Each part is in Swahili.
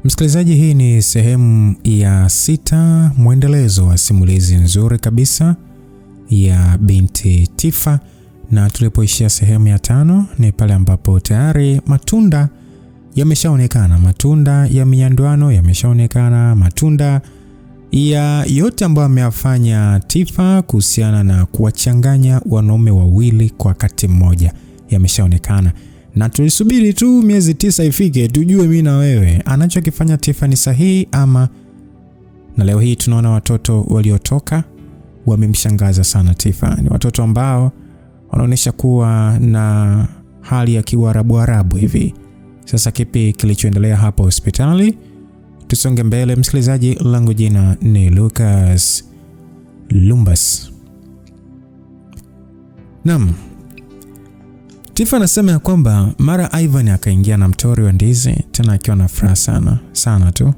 Msikilizaji, hii ni sehemu ya 6 mwendelezo wa simulizi nzuri kabisa ya binti Tifa, na tulipoishia sehemu ya 5 ni pale ambapo tayari matunda yameshaonekana, matunda ya miandoano yameshaonekana, matunda ya yote ambayo ameyafanya Tifa kuhusiana na kuwachanganya wanaume wawili kwa wakati mmoja yameshaonekana. Na tulisubiri tu miezi 9 ifike tujue mimi na wewe anachokifanya Tifa ni sahihi ama. Na leo hii tunaona watoto waliotoka wamemshangaza sana Tifa. Ni watoto ambao wanaonyesha kuwa na hali ya kiwarabu hivi. Sasa kipi kilichoendelea hapa hospitali? Tusonge mbele msikilizaji, langu jina ni Lucas Lumbas. Naam. Tifa anasema ya kwamba mara Ivan akaingia na mtori wa ndizi, tena akiwa na furaha sana tu.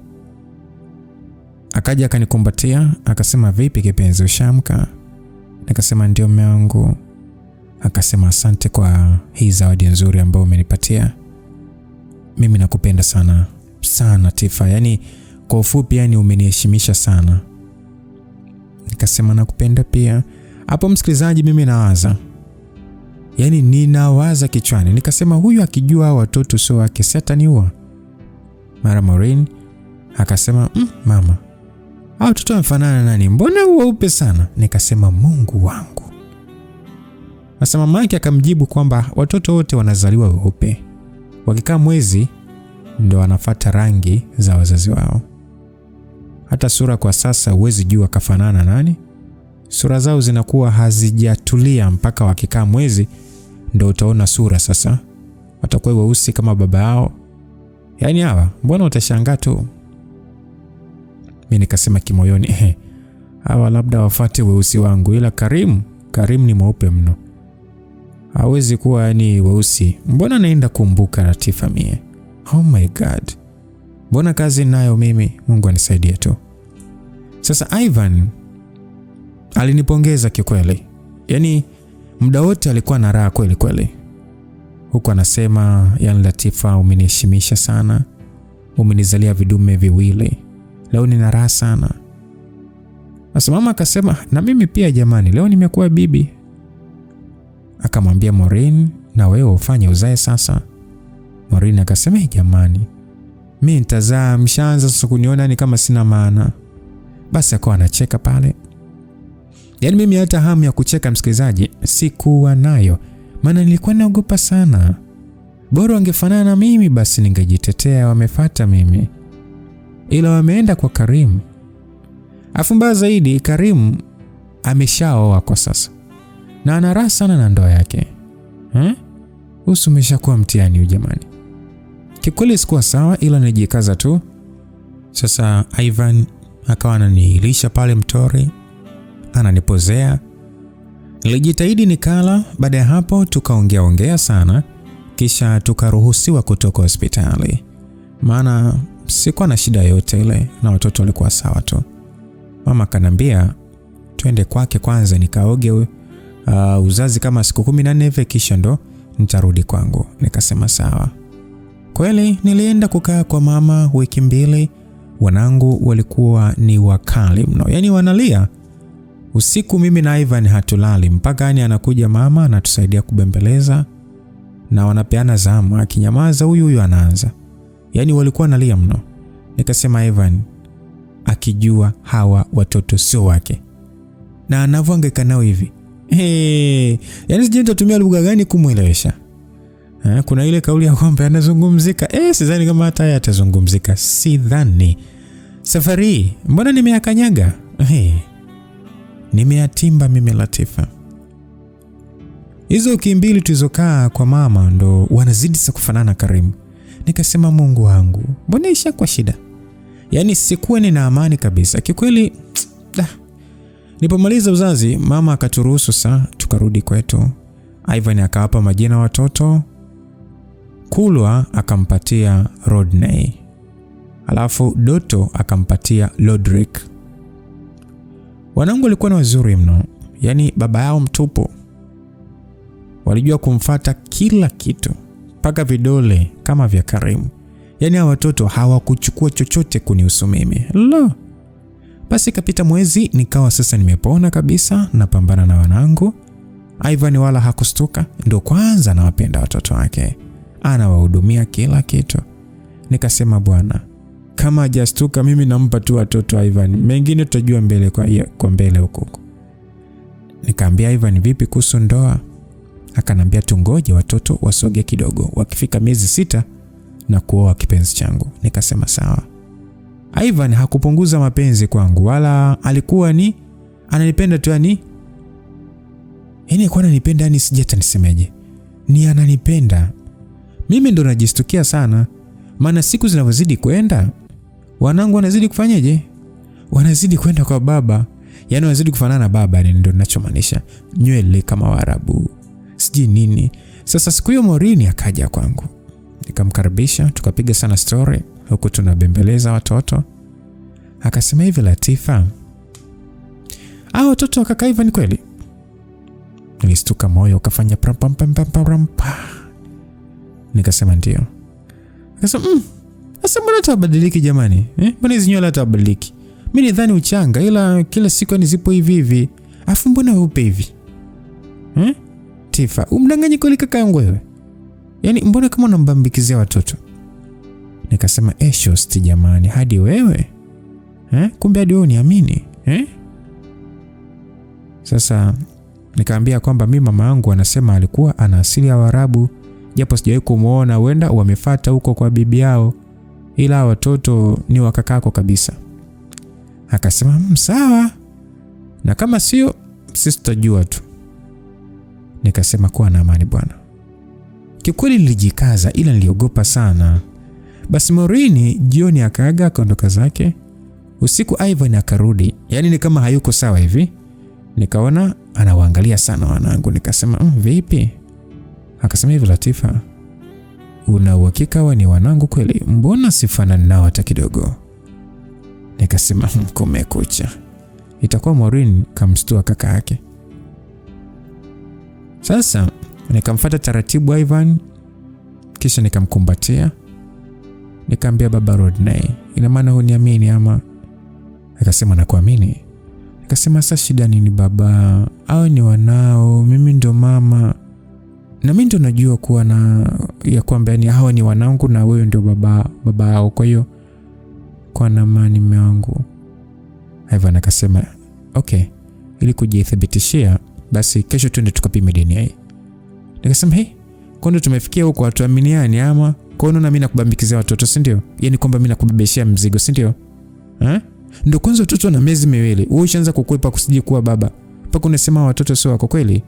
Akaja akanikumbatia, akasema vipi kipenzi, ushaamka? Nikasema ndio mume wangu. Akasema asante kwa hii zawadi nzuri ambayo umenipatia. Mimi nakupenda sana Tifa, yani kwa ufupi yani umeniheshimisha sana. Nikasema nakupenda pia. Hapo msikilizaji, mimi nawaza, yani ninawaza kichwani, nikasema huyu akijua watoto sio wake si ataniua. Mara Maureen akasema mama, hao watoto wanafanana nani, mbona weupe sana? Nikasema Mungu wangu. Sasa mama yake akamjibu kwamba watoto wote wanazaliwa weupe, wakikaa mwezi ndo wanafuata rangi za wazazi wao. Hata sura kwa sasa huwezi jua kafanana nani, sura zao zinakuwa hazijatulia mpaka wakikaa mwezi ndo utaona sura sasa watakuwa weusi kama baba yao. Yani hawa mbona utashangaa tu. Mimi nikasema kimoyoni, hawa labda wafuate weusi wangu, ila Karim ni mweupe mno, hawezi kuwa yani weusi. Mbona naenda kumbuka Latifa mie? Oh my god, mbona kazi nayo mimi? Mungu anisaidie tu. Sasa Ivan alinipongeza kikweli, yani muda wote alikuwa na raha kweli. Huko anasema, yani Latifa umeniheshimisha sana, umenizalia vidume viwili, leo nina raha sana. Sasa mama akasema na mimi pia jamani, leo nimekuwa bibi. Akamwambia Maureen, na wewe ufanye uzae sasa. Maureen akasema jamani, mimi nitazaa, mshaanza sasa kuniona ni kama sina maana. Basi akawa anacheka pale. Yani mimi hata hamu ya kucheka msikilizaji sikuwa nayo, maana nilikuwa naogopa sana. Bora wangefanana na mimi basi ningejitetea, wamefuata mimi. Ila wameenda kwa Karim. Afumba zaidi, Karim ameshaoa kwa sasa na ana raha sana na ndoa yake. Usu umeshakuwa mtihani jamani. Kikweli sikuwa sawa, ila nijikaza tu. Sasa Ivan akawa ananilisha pale mtori, ananipozea. Nilijitahidi nikala. Baada ya hapo tukaongea sana, kisha tukaruhusiwa kutoka hospitali, maana sikuwa na shida yote ile na watoto walikuwa sawa tu. Mama kanambia twende kwake kwanza nikaoge uzazi kama siku 14 hivi, kisha ndo nitarudi kwangu. Nikasema sawa. Kweli nilienda kukaa kwa mama wiki 2. Wanangu walikuwa ni wakali mno, yani wanalia usiku. Mimi na Ivan hatulali mpaka yani anakuja mama anatusaidia kubembeleza na wanapeana zamu, akinyamaza huyu anaanza. Yani walikuwa nalia mno. Nikasema Ivan akijua hawa watoto sio wake na anavyohangaika nao hivi, yani sije nitatumia lugha gani kumuelewesha. Kuna ile kauli ya kwamba anazungumzika, sidhani kama hata yeye atazungumzika, sidhani. Safari mbona nimeakanyaga, nimeatimba mimi Latifa. Hizo wiki 2 tulizokaa kwa mama ndo wanazidi sasa kufanana Karim. Nikasema Mungu wangu, mbona ishakuwa shida? Yani sikuwa nina amani kabisa kikweli. Nilipomaliza uzazi mama akaturuhusu sasa tukarudi kwetu. Ivan akawapa majina watoto. Kulwa akampatia Rodney, alafu Doto akampatia Lodrick. Wanangu walikuwa na wazuri mno, yani baba yao mtupu. Walijua kumfuata kila kitu, paka vidole kama vya Karim. Yaani hawa watoto hawakuchukua chochote kunihusu mimi. Lo. Basi kapita mwezi, nikawa sasa nimepona kabisa, napambana na wanangu. Ivan wala hakustuka, ndio kwanza anawapenda watoto wake. Anawahudumia kila kitu. Nikasema bwana, kama hajastuka mimi nampa tu watoto Ivan. Mengine tutajua mbele kwa mbele huko. Nikaambia Ivan, vipi kuhusu ndoa? Akanambia tungoje watoto wasoge kidogo. Wakifika miezi 6 na kuoa kipenzi changu. Nikasema sawa. Ivan hakupunguza mapenzi kwangu, wala alikuwa ni ananipenda tu, yani kwa ananipenda, yani sijata nisemeje. Ni ananipenda. Mimi ndo najistukia sana. Maana siku zinavyozidi kwenda, wanangu wanazidi kufanyaje? Wanazidi kwenda kwa baba. Yaani wanazidi kufanana na baba, yani ndio ninachomaanisha. Nywele kama Waarabu. Siji nini. Sasa siku hiyo Maureen akaja kwangu. Nikamkaribisha, tukapiga sana story huku tunabembeleza watoto. Akasema hivi, Latifa, hao watoto wakakaa Ivan kweli? Nilistuka, moyo ukafanya pam pam pam pam. Nikasema ndio. Akasema sasa mbona tabadiliki jamani? Mbona hizo nywele tabadiliki? Mimi nidhani uchanga, ila kila siku ni zipo hivi hivi. Afu mbona upe hivi? Tifa, umdanganyi kweli kaka yangu wewe? Yaani mbona kama unambambikizia watoto? Nikasema shosti jamani, hadi wewe? Kumbe hadi wewe uniamini? Sasa nikaambia kwamba mimi mama yangu anasema alikuwa ana asili ya Waarabu, japo sijawahi kumuona, wenda wamefuata huko kwa bibi yao, ila watoto ni wakakako kabisa. Akasema sawa, na kama sio sisi tutajua tu. Nikasema kuwa na amani bwana. Kikweli nilijikaza, ila niliogopa sana. Basi Maureen jioni akaaga, akaondoka zake. Usiku Ivan akarudi, yani ni kama hayuko sawa hivi. Nikaona anawaangalia sana wanangu. Nikasema vipi? Akasema hivi, Latifa, una uhakika hawa ni wanangu kweli? Mbona sifanani nao hata kidogo? Nikasema kumekucha. Itakuwa Maureen kamstua kaka yake. Sasa nikamfuata taratibu Ivan, kisha nikamkumbatia. Nikamwambia baba Rodney, ina maana huniamini ama? Akasema nakuamini. Nikasema sasa shida nini baba? Hao ni wanao, mimi ndo mama. Na mimi ndo najua kuwa na ya kwamba ni hao ni wanangu na wewe ndo baba hao. Kwa hiyo kwa na amani mwangu. Ivan akasema okay, ili kujithibitishia basi kesho twende tukapime DNA. Nikasema kwani tumefikia huko watuaminiani ama? Kwa nini mimi nakubambikizia watoto, si ndio? Yaani kwamba mimi nakubebeshia mzigo, si ndio? Ndio kwanza watoto na miezi 2. Wewe ushaanza kukwepa kusije kuwa baba. Mpaka unasema watoto sio wako kweli?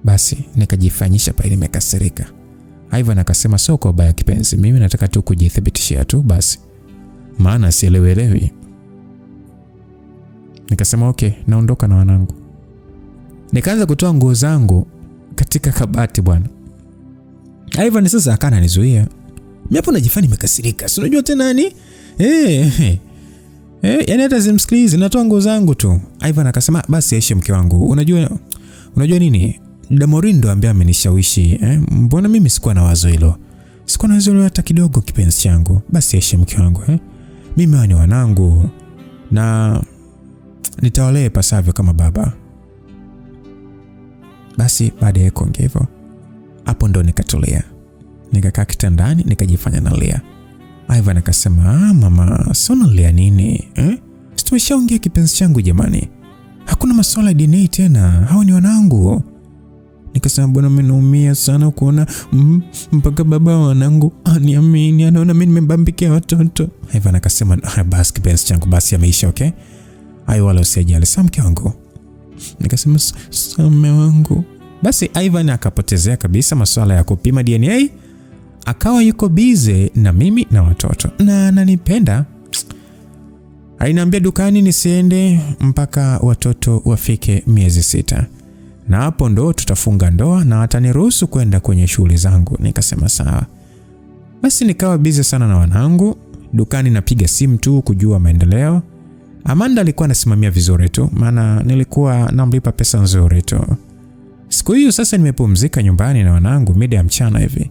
Basi nikajifanyisha pale nimekasirika. Ivan akasema sio kwa baya kipenzi, mimi nataka tu kujithibitishia tu basi. Maana sielewelewi. Nikasema okay, naondoka na wanangu. Nikaanza kutoa nguo zangu katika kabati bwana. Ivan sasa akana nizuia. Mimi hapo najifanya nimekasirika. Si unajua tena nani? Yaani hata simsikilize, natoa nguo zangu tu. Ivan akasema basi aishi mke wangu. Unajua nini? Maureen ndo ambaye amenishawishi. Mbona mimi sikuwa na wazo hilo? Sikuwa na wazo hilo hata kidogo kipenzi changu. Basi aishi mke wangu. Mimi ni wanangu na nitawalea pasavyo kama baba. Basi baada ya kuongea hivyo, hapo ndo nikatulia. Nikakaa kitandani nikajifanya nalia. Ivan akasema mama, sio nalia nini? Tumeshaongea kipenzi changu jamani. Hakuna masuala ya DNA tena. Hao ni wanangu. Nikasema bwana, mimi naumia sana kuona mpaka baba wanangu aniamini, anaona mimi nimebambikia watoto. Ivan akasema basi kipenzi changu, basi yameisha, okay? Ayo wala usijali, mke wangu. Nikasema mume wangu. Basi Ivan akapotezea kabisa masuala ya kupima DNA. Akawa yuko busy na mimi na watoto. Na ananipenda. Aliniambia dukani nisiende mpaka watoto wafike miezi 6. Na hapo ndo tutafunga ndoa na ataniruhusu kwenda kwenye shughuli zangu. Nikasema sawa. Basi nikawa busy sana na wanangu. Dukani napiga simu tu kujua maendeleo. Amanda alikuwa anasimamia vizuri tu, maana nilikuwa namlipa pesa nzuri tu. Siku hiyo sasa nimepumzika nyumbani na wanangu mida ya mchana hivi.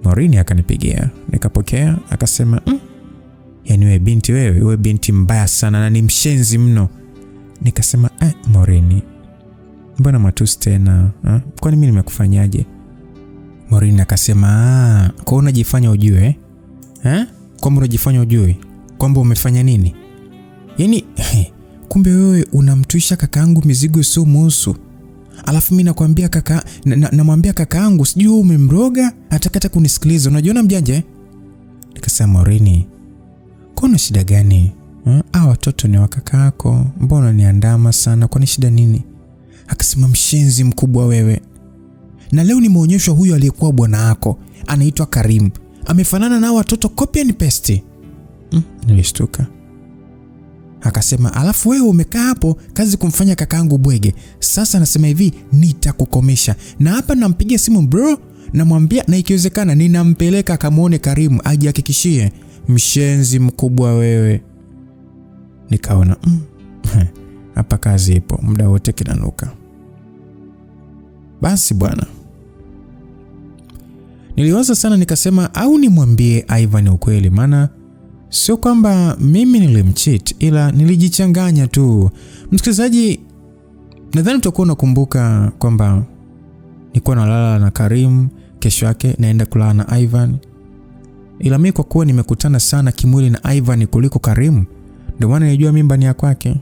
Maureen akanipigia, nikapokea, akasema yaani wewe binti mbaya sana na ni mshenzi mno. Nikasema Maureen, mbona matusi tena? Kwani mimi nimekufanyaje? Maureen akasema kwa unajifanya ujue kwamba unajifanya ujue kwamba umefanya nini? Yaani kumbe wewe unamtuisha kakaangu mizigo sio muhusu. Alafu mimi nakwambia namwambia kakaangu sijui umemroga, atakata kunisikiliza. Unajiona mjanja? Nikasema Maureen, kuna shida gani? Watoto ni wa kakaako, mbona niandama sana? Kwani shida nini? Akasema mshenzi mkubwa wewe. Na leo nimeonyeshwa huyu aliyekuwa bwana wako, anaitwa Karim. Amefanana na watoto copy and paste. Nilishtuka. Akasema alafu wewe umekaa hapo kazi kumfanya kakaangu bwege. Sasa nasema hivi, nitakukomesha. Na hapa nampigia simu bro, namwambia na ikiwezekana ninampeleka akamuone Karim ajihakikishie. Mshenzi mkubwa wewe. Nikaona hapa kazi ipo, muda wote kinanuka. Basi bwana, niliwaza sana, nikasema au nimwambie Ivan ukweli, maana sio kwamba mimi nilimcheat, ila nilijichanganya tu. Msikilizaji, nadhani utakuwa unakumbuka kwamba nilikuwa nalala na Karim, kesho yake naenda kulala na Ivan. Ila mimi kwa kuwa nimekutana sana kimwili na Ivan kuliko Karim, ndio maana nilijua mimba ni ya kwake.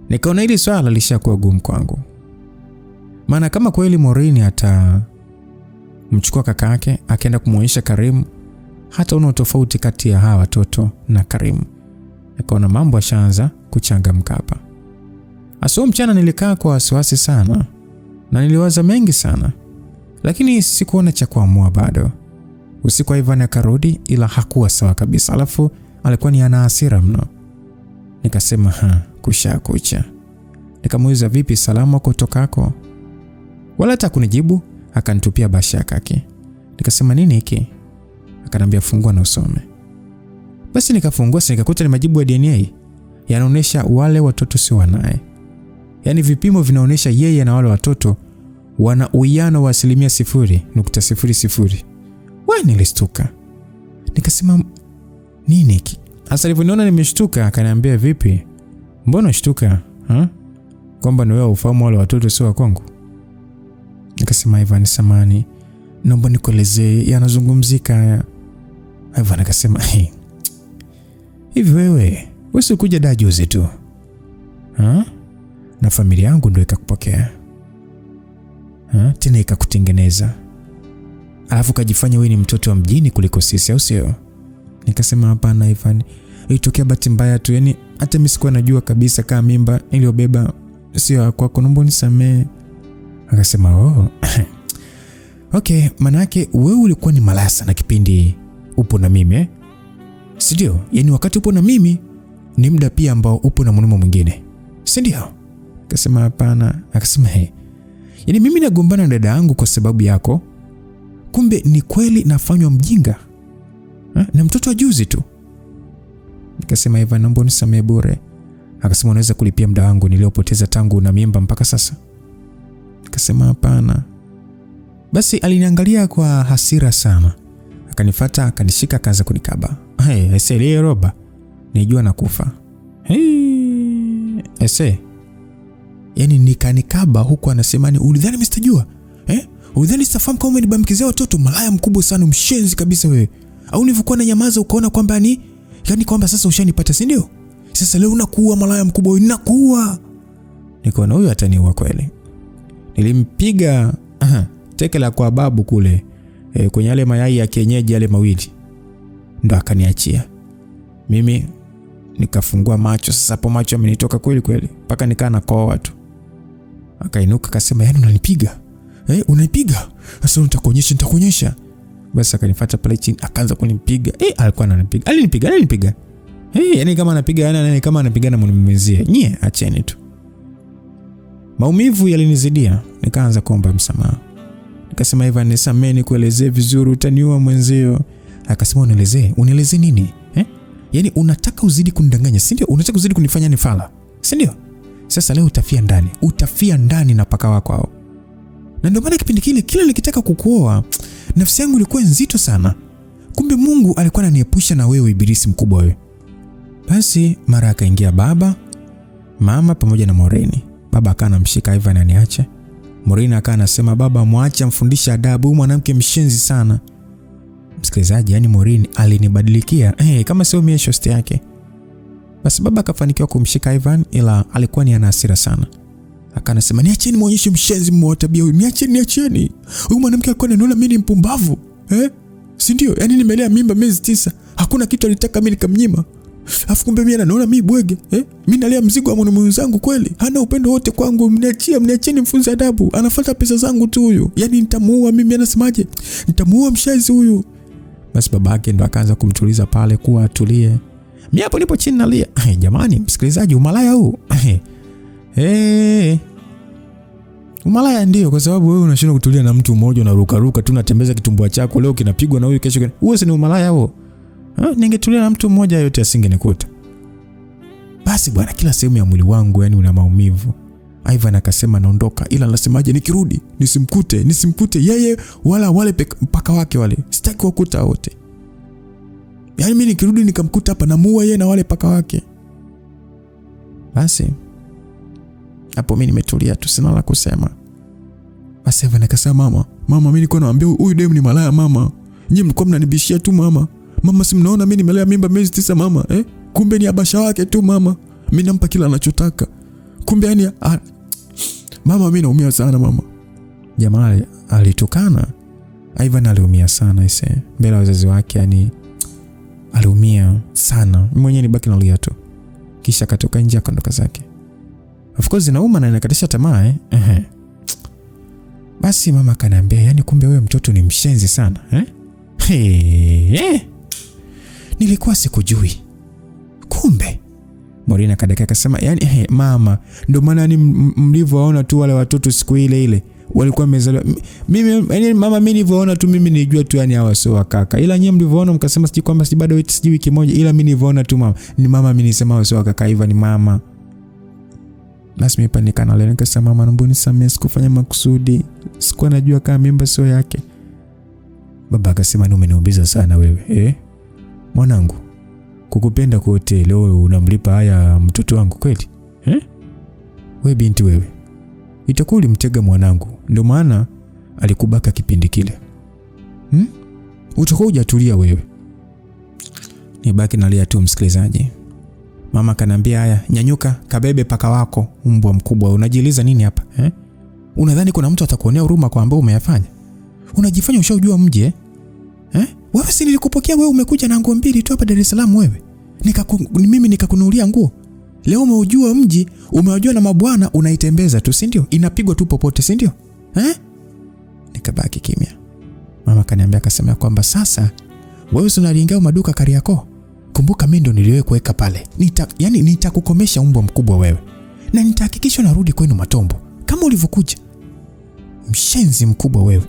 Nikaona hili swala lishakuwa gumu kwangu. Maana kama kweli Maureen mchukua kaka yake akaenda kumuonyesha Karim, hata una tofauti kati ya hawa watoto na Karim. Nikaona mambo yashaanza kuchangamka hapa. Asubuhi mchana nilikaa kwa wasiwasi sana na niliwaza mengi sana, lakini sikuona cha kuamua bado. Usiku Ivan akarudi, ila hakuwa sawa kabisa. Alafu alikuwa ni ana hasira mno. Nikasema kucha. Nikamuuliza vipi, salama kutokako? Wala hata kunijibu, akanitupia basha yake. Nikasema nini hiki? Akanambia fungua na usome. Basi nikafungua, nikakuta ni majibu ya DNA. Yanaonesha wale watoto si wanae. Yaani vipimo vinaonesha yeye na wale watoto wana uwiano wa 0.00. Wewe, nilistuka. Nikasema nini hiki? Hasa alivyoniona nimeshtuka, akaniambia vipi? Mbona shtuka? Kwamba ni wewe ufahamu wale watoto si wa kwangu? Nikasema Ivan, samani, naomba nikuelezee yanazungumzika haya. Ivan akasema hivi wewe usikuja da juzi tu? Na familia yangu ndio ikakupokea. Tena ikakutengeneza. Alafu kajifanya wewe ni mtoto wa mjini kuliko sisi, au sio? Nikasema hapana Ivan, ilitokea bahati mbaya tu, yani hata mimi sikuwa najua kabisa kama mimba niliyobeba sio kwako, naomba unisamee. Akasema okay, manake wewe ulikuwa ni malasa na kipindi upo na mimi si ndio? Yani wakati upo na mimi ni muda pia ambao upo na mwanaume mwingine, si ndio? Akasema hapana. Akasema yani mimi nagombana na dada yangu kwa sababu yako, kumbe ni kweli nafanywa mjinga na mtoto wa juzi tu. Nikasema Ivan, naomba unisamee bure. Akasema unaweza kulipia muda wangu niliopoteza tangu na mimba mpaka sasa? Nikasema hapana. Basi aliniangalia kwa hasira sana, akanifuata, akanishika, akaanza kunikaba. Ese roba, nijua nakufa. Ese, yani nikanikaba huku anasema ni ulidhani mimi sitajua? Ulidhani sitafahamu kama umenibambikizia watoto? Malaya mkubwa sana, mshenzi kabisa wewe. Au nilivyokuwa na nyamaza ukaona kwamba yani kwamba sasa ushanipata, si ndio? Sasa leo unakuwa malaya mkubwa wewe, ninakuwa. Nikaona huyu ataniua kweli. Nilimpiga teke la kwa babu kule kwenye yale mayai ya kienyeji yale mawili, ndo akaniachia. Mimi nikafungua macho. Sasa hapo macho amenitoka kweli kweli, mpaka nikaa na kwa watu. Akainuka akasema, yani unanipiga? Unanipiga? Sasa nitakuonyesha. Basi akanifuata pale chini, akaanza kunipiga. Alikuwa ananipiga. Alinipiga. Yani kama anapiga, yani kama anapigana mwenzie. Nyie acheni tu. Maumivu yalinizidia, nikaanza kuomba msamaha. Nikasema Ivan, nisamee, nikuelezee vizuri, utaniua mwenzio. Akasema unielezee nini? Yani unataka uzidi kunidanganya, si ndio? Unataka uzidi kunifanya nifala, si ndio? Sasa leo utafia ndani na paka wako hao. Na ndio maana kipindi kile kila nikitaka kukuoa nafsi yangu ilikuwa nzito sana. Kumbe Mungu alikuwa ananiepusha na wewe, ibilisi mkubwa wewe. Basi mara akaingia baba, mama pamoja na Maureen. Baba akawa anamshika Ivan aniache. Maureen akawa anasema baba muache amfundishe adabu, huyu mwanamke mshenzi sana. Msikilizaji, yani Maureen alinibadilikia kama sio mie shosti yake. Basi baba akafanikiwa kumshika Ivan, ila alikuwa ni ana hasira sana. Akanasema niacheni muonyeshe mshenzi mwa tabia huyu, niacheni. Huyu mwanamke alikuwa ananiona mimi ni mpumbavu. Si ndio? Yani nimelea mimba miezi 9. Hakuna kitu alitaka mimi nikamnyima. Afu kumbe mimi anaona mimi bwege. Mimi nalea mzigo wa mwanamume wangu kweli. Hana upendo wote kwangu, mniacheni mfunze adabu. Anafuata pesa zangu tu huyu. Yani nitamuua mimi, anasemaje? Nitamuua mshenzi huyu. Basi babake ndo akaanza kumtuliza pale kuwa atulie. Mimi hapo nipo chini nalia. Jamani msikilizaji, umalaya huu. Umalaya ndio, kwa sababu wewe unashindwa kutulia na mtu mmoja, unaruka tu unatembeza kitumbua chako, leo kinapigwa na huyu kesho. Wewe si ni umalaya huo? Ningetulia na mtu mmoja yote asingenikuta. Basi bwana, kila sehemu ya mwili wangu yani una maumivu. Ivan akasema naondoka, ila anasemaje nikirudi nisimkute yeye wala wale paka wake wale. Sitaki wakuta wote. Yani mimi nikirudi nikamkuta hapa namuua yeye na wale paka wake. Basi hapo mimi nimetulia tu, sina la kusema. Basi Ivan akasema mama mimi nilikuwa naambia huyu demu ni malaya mama. Nyinyi mlikuwa mnanibishia tu mama. Mama si mnaona mimi nimelea mimba miezi 9 mama, kumbe ni abasha wake tu mama. Mimi nampa kila anachotaka. Kumbe yani mama mimi naumia sana mama. Jamaa alitukana. Ivan aliumia sana mbele ya wazazi wake, yani aliumia sana. Mwenyewe nibaki nalia tu. Kisha katoka nje akaondoka zake. Of course inauma na inakatisha tamaa Basi mama akaniambia yani kumbe wewe mtoto ni mshenzi sana Nilikuwa sikujui. Kumbe Maureen akadaka akasema yani mama ndio maana ni mlivyoona tu wale watoto siku ile walikuwa wamezaliwa. Mimi yani mama mimi nilivyoona tu mimi nilijua tu yani hawa sio wakaka. Ila nyinyi mlivyoona mkasema siji kwamba si bado siji wiki moja, ila mimi nilivyoona tu mama mimi nilisema hawa sio wakaka hivi ni mama. Basi mimi panikana leo nikasema mama naomba unisamehe, sikufanya makusudi. Sikuwa najua kama mimba sio yake. Baba akasema ni umeniumiza sana wewe. Mwanangu, kukupenda kote leo unamlipa haya mtoto wangu kweli? Wewe binti wewe. Itakuwa ulimtega mwanangu, ndio maana alikubaka kipindi kile. Utakuwa hujatulia wewe. Nibaki nalia tu msikilizaji. Mama kanambia haya, nyanyuka kabebe paka wako, mbwa mkubwa. Unajiuliza nini hapa? Unadhani kuna mtu atakuonea huruma kwa ambao umeyafanya? Unajifanya ushaujua mje? Wewe si nilikupokea wewe umekuja na nguo mbili tu hapa Dar es Salaam wewe. Mimi nikakununulia nguo. Leo umeujua mji, umeujua na mabwana unaitembeza tu, si ndio? Inapigwa tu popote, si ndio? Nikabaki kimya. Mama kaniambia akasema kwamba sasa wewe unalinga maduka Kariakoo. Kumbuka mimi ndo niliweka pale. Nitakukomesha mbwa mkubwa wewe. Na nitahakikisha narudi kwenu Matombo kama ulivyokuja. Mshenzi mkubwa wewe.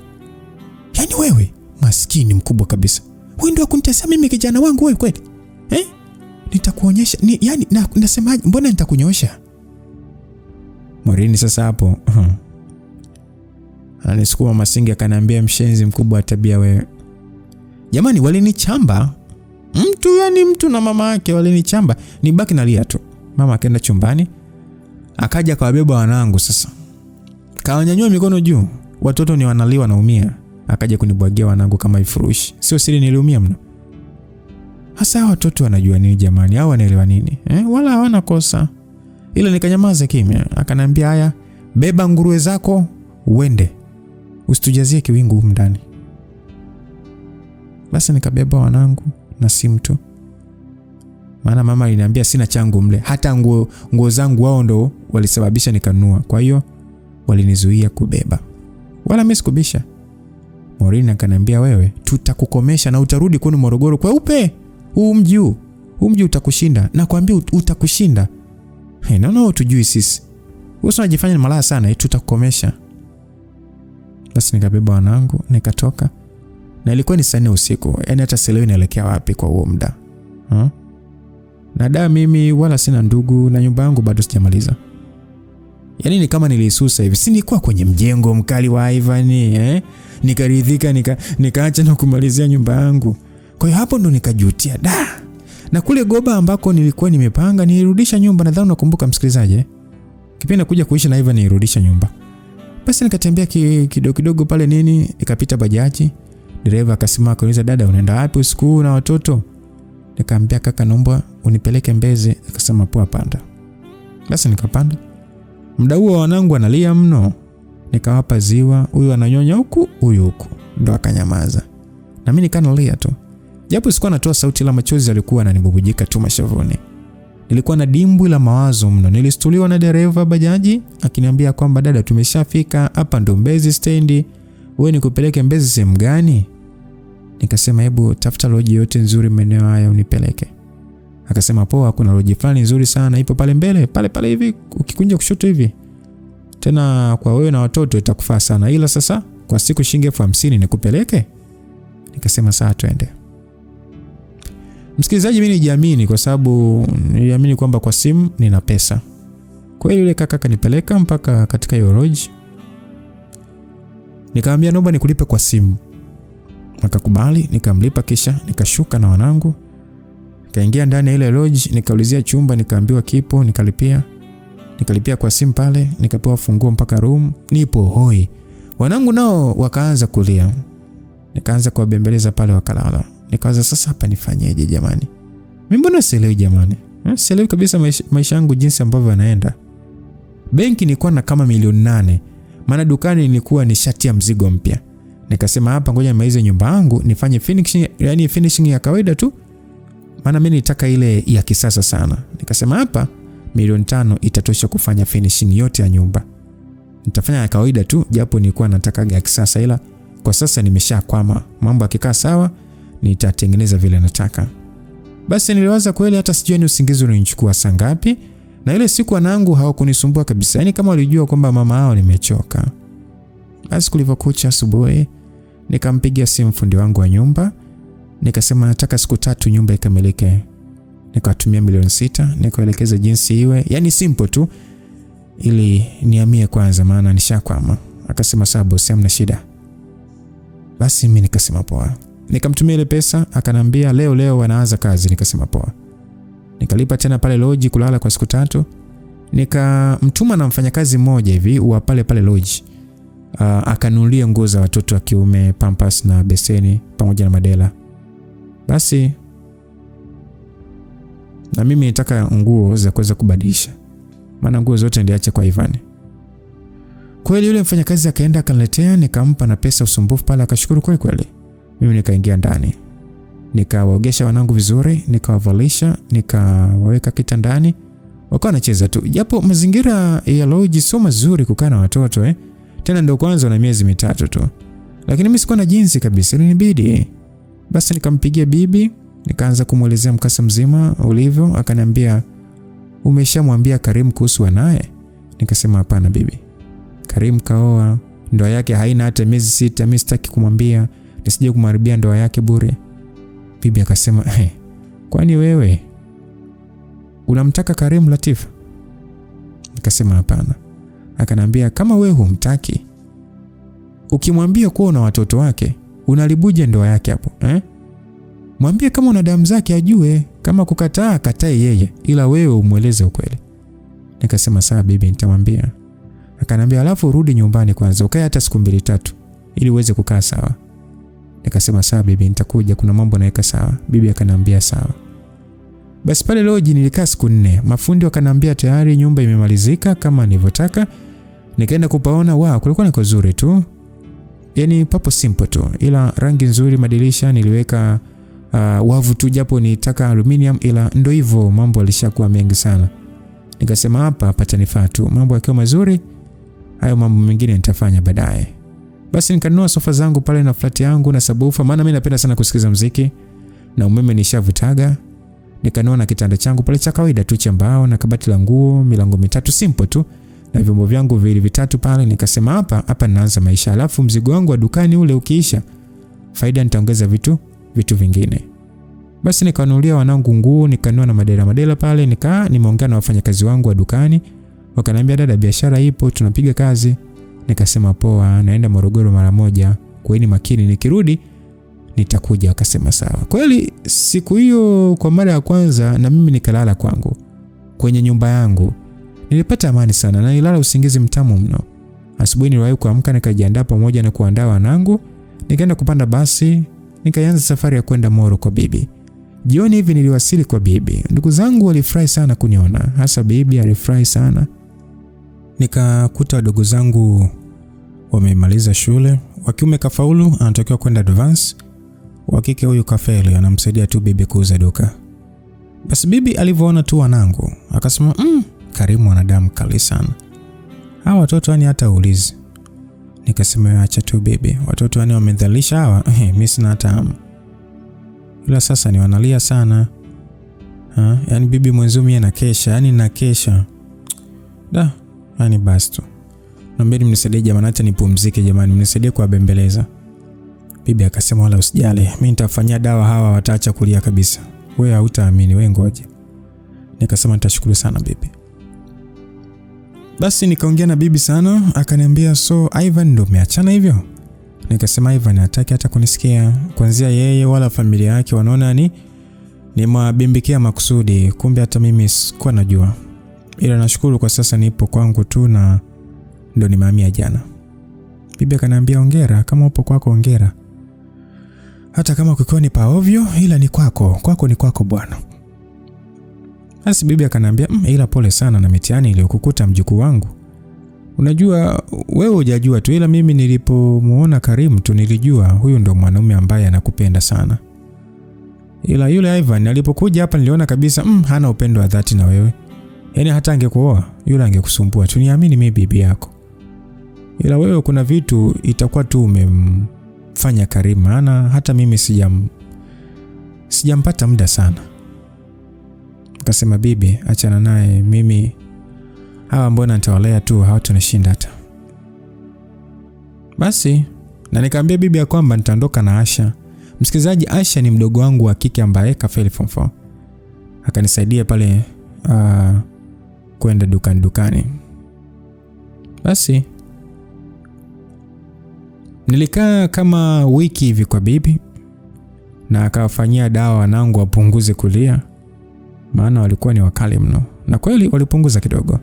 Yani wewe maskini mkubwa kabisa. Wewe ndio kunitesa mimi kijana wangu wewe kweli? Nitakuonyesha nasemaje, mbona nitakunyoosha? Maureen sasa hapo ananisukuma masingi akaniambia mshenzi mkubwa wa tabia wewe. Jamani walinichamba. Mtu na mama yake walinichamba. Nibaki nalia tu. Mama akaenda chumbani. Akaja kawabeba wanangu sasa. Kawanyanyua mikono juu. Watoto ni wanaliwa naumia. Akaja kunibwagia wanangu kama ifurushi. Sio siri niliumia mno. Hasa watoto wanajua nini jamani? Hao wanaelewa nini? Wala hawana kosa. Ila nikanyamaza kimya. Akanambia haya, beba nguruwe zako uende. Usitujazie kiwingu huko ndani. Basi nikabeba wanangu na si mtu. Maana mama aliniambia sina changu mle. Hata nguo zangu wao ndo walisababisha nikanunua. Kwa hiyo walinizuia kubeba. Wala mimi sikubisha. Maureen akaniambia wewe tutakukomesha na utarudi kwenu Morogoro kweupe. Huu mji utakushinda. Nakwambia utakushinda. No tujui sisi. Wewe unajifanya malaya sana, tutakukomesha. Basi nikabeba wanangu nikatoka. Na ilikuwa ni saa 4 usiku. Yaani hata sielewi naelekea wapi kwa huo muda. Na mimi wala sina ndugu na nyumba yangu bado sijamaliza. Yaani ni kama nilisusa hivi. Si nilikuwa kwenye mjengo mkali wa Ivan nikaridhika nikaacha na kumalizia nyumba yangu. Kwa hiyo hapo ndo nikajutia. Na kule Goba ambako nilikuwa nimepanga nilirudisha nyumba, nadhani unakumbuka msikilizaji. Kipindi nakuja kuishi na Ivan nilirudisha nyumba. Basi nikatembea kidogo pale ikapita bajaji. Dereva akasimama akauliza, dada unaenda wapi usiku na watoto? Nikamwambia kaka, naomba unipeleke Mbezi. Akasema poa, panda. Basi nikapanda. Muda huo wanangu analia mno. Nikawapa ziwa, huyu ananyonya huku, huyu huku. Ndo akanyamaza. Na mimi nikanalia tu. Japo sikuwa natoa sauti, la machozi yalikuwa yananibubujika tu mashavuni. Nilikuwa na dimbwi la mawazo mno. Nilistuliwa na dereva bajaji akiniambia kwamba dada, tumeshafika hapa, ndo Mbezi stendi. Wewe nikupeleke Mbezi sehemu gani? Nikasema hebu tafuta loji yote nzuri maeneo haya unipeleke. Akasema poa, kuna loji fulani nzuri sana ipo pale mbele, pale hivi ukikunja kushoto hivi. Tena kwa wewe na watoto itakufaa sana, ila sasa kwa siku shilingi 50 nikupeleke. Nikasema sawa, twende. Msikilizaji, mimi nijiamini kwa sababu niliamini kwamba kwa simu nina pesa. Kwa hiyo yule kaka kanipeleka mpaka katika hiyo lodge. Nikamwambia naomba nikulipe kwa simu. Akakubali, nikamlipa kisha nikashuka na wanangu. Nikaingia ndani ya ile lodge, nikaulizia chumba, nikaambiwa kipo, nikalipia kwa simu pale, nikapewa funguo mpaka room. Nipo hoi. Wanangu nao wakaanza kulia. Nikaanza kuwabembeleza pale, wakalala. Nikaanza sasa hapa nifanyeje jamani? Mimi mbona sielewi jamani? Sielewi kabisa maisha yangu jinsi ambavyo yanaenda. Benki nilikuwa na kama milioni 8. Maana dukani nilikuwa nishatia mzigo mpya. Nikasema hapa ngoja nimalize nyumba yangu, nifanye finishing ya kawaida tu. Maana mimi nitaka ile ya kisasa sana. Nikasema hapa milioni 5 itatosha kufanya finishing yote ya nyumba. Nitafanya ya kawaida tu, japo nilikuwa nataka ya kisasa, ila kwa sasa nimeshakwama. Mambo yakikaa sawa nitatengeneza vile nataka. Basi niliwaza kweli, hata sijui ni usingizi unanichukua saa ngapi, na ile siku wanangu hawakunisumbua kabisa. Yaani kama walijua kwamba mama hao nimechoka. Basi kulivyokucha asubuhi, nikampigia simu fundi wangu wa nyumba. Nikasema nataka siku 3 nyumba ikamilike. Nikatumia milioni 6, nikaelekeza jinsi iwe. Yaani simple tu ili nihamie kwanza, maana nishakwama. Akasema sawa boss, hamna shida. Basi mimi nikasema poa. Nikamtumia ile pesa, akanambia leo wanaanza kazi. Nikasema poa. Nikalipa tena pale lodge kulala kwa siku 3. Nikamtuma na mfanyakazi mmoja hivi wa pale lodge. Akanunulia nguo za watoto wa kiume, pampers na beseni pamoja na madela. Basi na mimi nitaka nguo za kuweza kubadilisha, maana nguo zote niliacha kwa Ivan. Kweli yule mfanyakazi akaenda akaniletea, nikampa na pesa usumbufu pale, akashukuru kweli. Mimi nikaingia ndani. Nikawaogesha wanangu vizuri, nikawavalisha, nikawaweka kitandani. Wakawa wanacheza tu. Japo mazingira ya lodge sio mazuri kukaa na watoto Tena ndio kwanza na miezi 3 tu. Lakini mimi sikuwa na jinsi kabisa, ilinibidi. Basi nikampigia bibi, nikaanza kumuelezea mkasa mzima ulivyo. Akaniambia umeshamwambia Karim kuhusu wanae? Nikasema hapana bibi. Karim kaoa, ndoa yake haina hata miezi 6, mimi sitaki kumwambia nisije kumharibia ndoa yake bure. Bibi akasema kwani wewe unamtaka Karim Latifa? Nikasema hapana. Akanambia kama wewe humtaki, ukimwambia kuwa una watoto wake, unalibuje ndoa yake hapo Mwambie kama una damu zake ajue, kama kukataa katae yeye, ila wewe umueleze ukweli. Nikasema sawa bibi, nitamwambia. Akanambia alafu rudi nyumbani kwanza, ukae hata siku 2-3 ili uweze kukaa sawa. Nikasema sawa bibi, nitakuja, kuna mambo naweka sawa. Bibi akanambia sawa. Basi pale lodge nilikaa siku 4. Mafundi wakanambia tayari nyumba imemalizika kama nilivyotaka. Nikaenda kupaona, kulikuwa ni kuzuri tu. Yaani papo simple tu, ila rangi nzuri, madirisha niliweka wavu tu, japo nitaka aluminium, ila ndo hivyo mambo yalishakuwa mengi sana. Nikasema hapa patanifaa tu, mambo yakiwa mazuri hayo mambo mengine nitafanya baadaye. Basi nikanunua sofa zangu pale na flat yangu na subwoofer, maana mimi napenda sana kusikiza muziki na umeme nishavutaga. Nikanunua na kitanda changu pale cha kawaida tu cha mbao na kabati la nguo, milango 3 simple tu na vyombo vyangu 2-3 pale. Nikasema hapa ninaanza maisha, alafu mzigo wangu wa dukani ule ukiisha, faida nitaongeza vitu vingine. Basi nikanunulia wanangu nguo, nikanunua na madela pale, nimeongea na wafanyakazi wangu wa dukani, Wakaniambia dada, biashara ipo, tunapiga kazi. Nikasema poa, naenda Morogoro mara moja, kuweni makini, nikirudi nitakuja. Akasema sawa. Kweli siku hiyo kwa mara ya kwanza na mimi nikalala kwangu kwenye nyumba yangu. Nilipata amani sana na nilala usingizi mtamu mno. Asubuhi niliwahi kuamka, nikajiandaa pamoja na kuandaa wanangu, nikaenda kupanda basi, nikaanza safari ya kwenda Moro kwa bibi. Jioni hivi niliwasili kwa bibi. Ndugu zangu walifurahi sana kuniona, hasa bibi alifurahi sana. Nikakuta wadogo zangu wamemaliza shule. Wa kiume kafaulu, anatakiwa kwenda advance. Wa kike huyu kafeli, anamsaidia tu bibi kuuza duka. Basi bibi alivyoona tu wanangu, akasema Karimu wanadamu kali sana. Hawa watoto yani hata uulizi. Nikasema acha tu bibi, watoto yani wamedhalisha hawa, mimi sina hata hamu. Ila sasa ni wanalia sana. Yani bibi mwenzo mimi anakesha, yani nakesha. Yani basi tu. Naomba mnisaidie jamani, acha nipumzike jamani, mnisaidie kuwabembeleza. Bibi akasema wala usijali, mimi nitafanyia dawa, hawa wataacha kulia kabisa. Wewe hautaamini, wewe ngoje. Nikasema nitashukuru sana bibi. Basi nikaongea na bibi sana, akaniambia so Ivan ndo umeachana hivyo? Nikasema Ivan hataki hata kunisikia. Kuanzia yeye wala familia yake wanaona ni mwabimbikia makusudi, kumbe hata mimi sikuwa najua. Ila nashukuru kwa sasa nipo kwangu tu na ndo nimehamia jana. Bibi akaniambia hongera, kama upo kwako hongera. Hata kama kukiwa ni paovyo, ila ni kwako ni kwako bwana. Basi bibi akaniambia ila pole sana na mitihani iliyokukuta mjukuu wangu. Unajua wewe hujajua tu, ila mimi nilipomuona Karimu tu nilijua huyu ndo mwanaume ambaye anakupenda sana. Ila yule Ivan alipokuja hapa niliona kabisa hana upendo wa dhati na wewe. Yaani hata angekuoa yule angekusumbua. Tuniamini mimi bibi yako. Ila wewe kuna vitu itakuwa tu umemfanya Karimu, maana hata mimi sijampata muda sana. Akasema bibi achana naye, mimi hawa mbona nitawalea tu, hawatanishinda hata. Basi na nikamwambia bibi ya kwamba nitaondoka na Asha. Msikilizaji, Asha ni mdogo wangu wa kike ambaye kafeli form 4. Akanisaidia pale kwenda dukani. Basi nilikaa kama wiki hivi kwa bibi na akawafanyia dawa wanangu wapunguze kulia, maana walikuwa ni wakali mno. Na kweli walipunguza kidogo.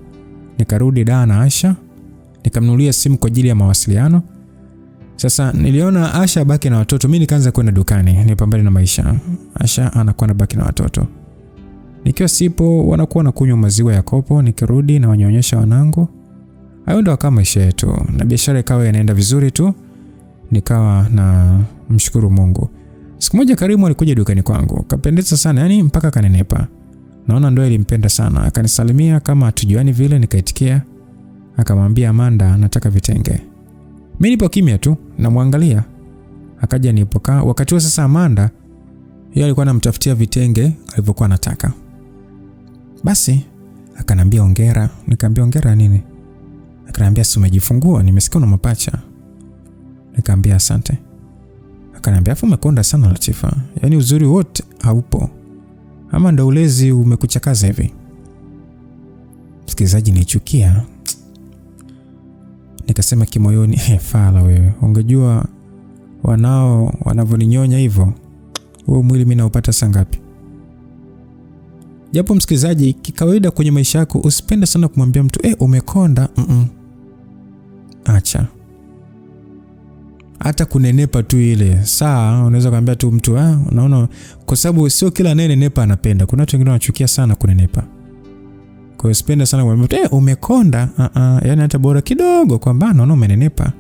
Nikarudi dawa na Asha, nikamnunulia simu kwa ajili ya mawasiliano. Sasa niliona Asha baki na watoto, mimi nikaanza kwenda dukani nipambane na maisha. Asha anakuwa anabaki na watoto. Nikiwa sipo wanakuwa na kunywa maziwa ya kopo, nikirudi na wanyonyesha wanangu. Hayo ndo kama maisha yetu na biashara ikawa inaenda vizuri tu. Nikawa na mshukuru Mungu. Siku moja Karimu alikuja dukani kwangu, kapendeza sana, yani mpaka kanenepa. Naona ndio ilimpenda sana. Akanisalimia kama hatujuani vile, nikaitikia. Akamwambia Amanda nataka vitenge. Mimi nipo kimya tu namwangalia. Akaja nipokaa. Wakati huo sasa Amanda yeye alikuwa anamtafutia vitenge alivyokuwa anataka. Basi akanambia hongera. Nikamwambia hongera nini? Akanambia si umejifungua, nimesikia una mapacha. Nikamwambia asante. Akanambia afu umekonda sana Latifa, yani uzuri wote haupo, ama ndo ulezi umekuchakaza hivi? Msikilizaji, nichukia. Nikasema kimoyoni, fala wewe, ungejua wanao wanavoninyonya hivyo, wewe mwili mimi naupata saa ngapi? Japo msikilizaji, kikawaida kwenye maisha yako usipende sana kumwambia mtu umekonda. Acha. Hata kunenepa tu ile saa unaweza kumwambia tu mtu unaona, kwa sababu sio kila nenepa anapenda. Kuna watu wengine wanachukia sana kunenepa. Kwa hiyo usipende sana kumwambia mtu umekonda. Yani hata bora kidogo kwamba naona umenenepa.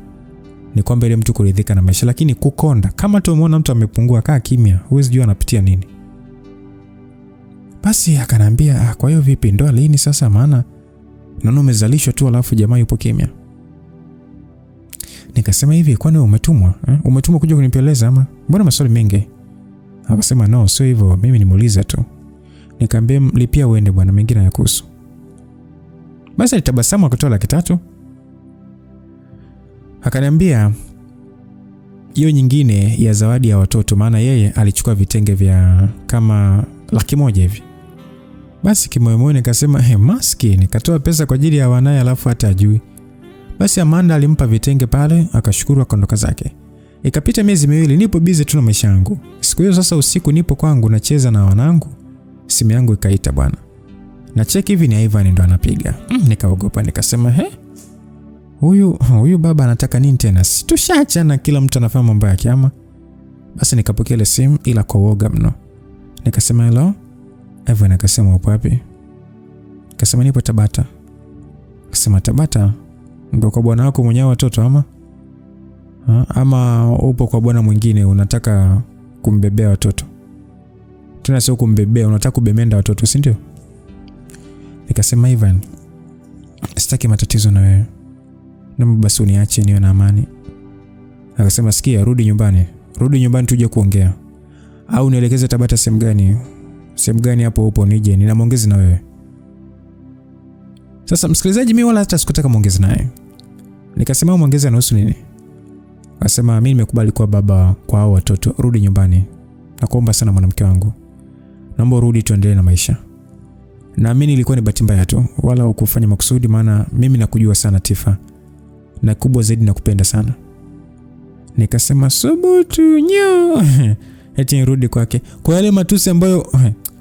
Ni kwamba ile mtu kuridhika na maisha, lakini kukonda kama tu umeona mtu amepungua, kaa kimya, huwezi jua anapitia nini. Basi akanambia kwa hiyo vipi ndoa lini sasa, maana naona umezalishwa tu alafu jamaa yupo kimya. Nikasema hivi, kwani umetumwa? Umetumwa kuja kunipeleza ama? Mbona maswali mengi? Akasema no, sio hivyo, mimi nimuuliza tu. Nikamwambia lipia uende bwana, mengine hayakuhusu. Basi alitabasamu akatoa 300. Akaniambia hiyo nyingine ya zawadi ya watoto, maana yeye alichukua vitenge vya kama 100,000 hivi. Basi kimoyomoyo nikasema maskini, nikatoa pesa kwa ajili ya wanae alafu hata ajui. Basi Amanda alimpa vitenge pale, akashukuru akaondoka zake. Ikapita miezi miwili, nipo busy tu na maisha yangu. Siku hiyo sasa usiku nipo kwangu nacheza na wanangu. Simu yangu ikaita bwana. Na check hivi ni Ivan ndo anapiga. Nikaogopa nikasema huyu baba anataka nini tena? Tushachana, kila mtu anafanya mambo yake ama. Basi nikapokea ile simu ila kwa woga mno. Nikasema hello. Ivan akasema upo wapi? Nikasema nipo Tabata. Akasema Tabata? Ndio kwa bwana wako mwenyewe watoto ama? Ama upo kwa bwana mwingine unataka kumbebea watoto? Tuna sio kumbebea, unataka kubemenda watoto, si ndio? Nikasema Ivan, sitaki matatizo na wewe. Naomba basi uniache niwe na amani. Akasema sikia, rudi nyumbani tuje kuongea. Au nielekeze Tabata sehemu gani? Sehemu gani hapo upo nije nina maongezi na wewe. Sasa msikilizaji, mimi wala hata sikutaka maongezi naye. Nikasema maongezi yanahusu nini? Akasema mimi nimekubali kuwa baba kwa hao watoto, rudi nyumbani. Nakuomba sana mwanamke wangu. Naomba rudi tuendelee na maisha. Na mimi ilikuwa ni bahati mbaya tu, wala ukufanya makusudi, maana mimi nakujua sana Tifa. Na kubwa zaidi nakupenda sana. Nikasema subutu nyo. Eti nirudi kwake. Kwa yale matusi ambayo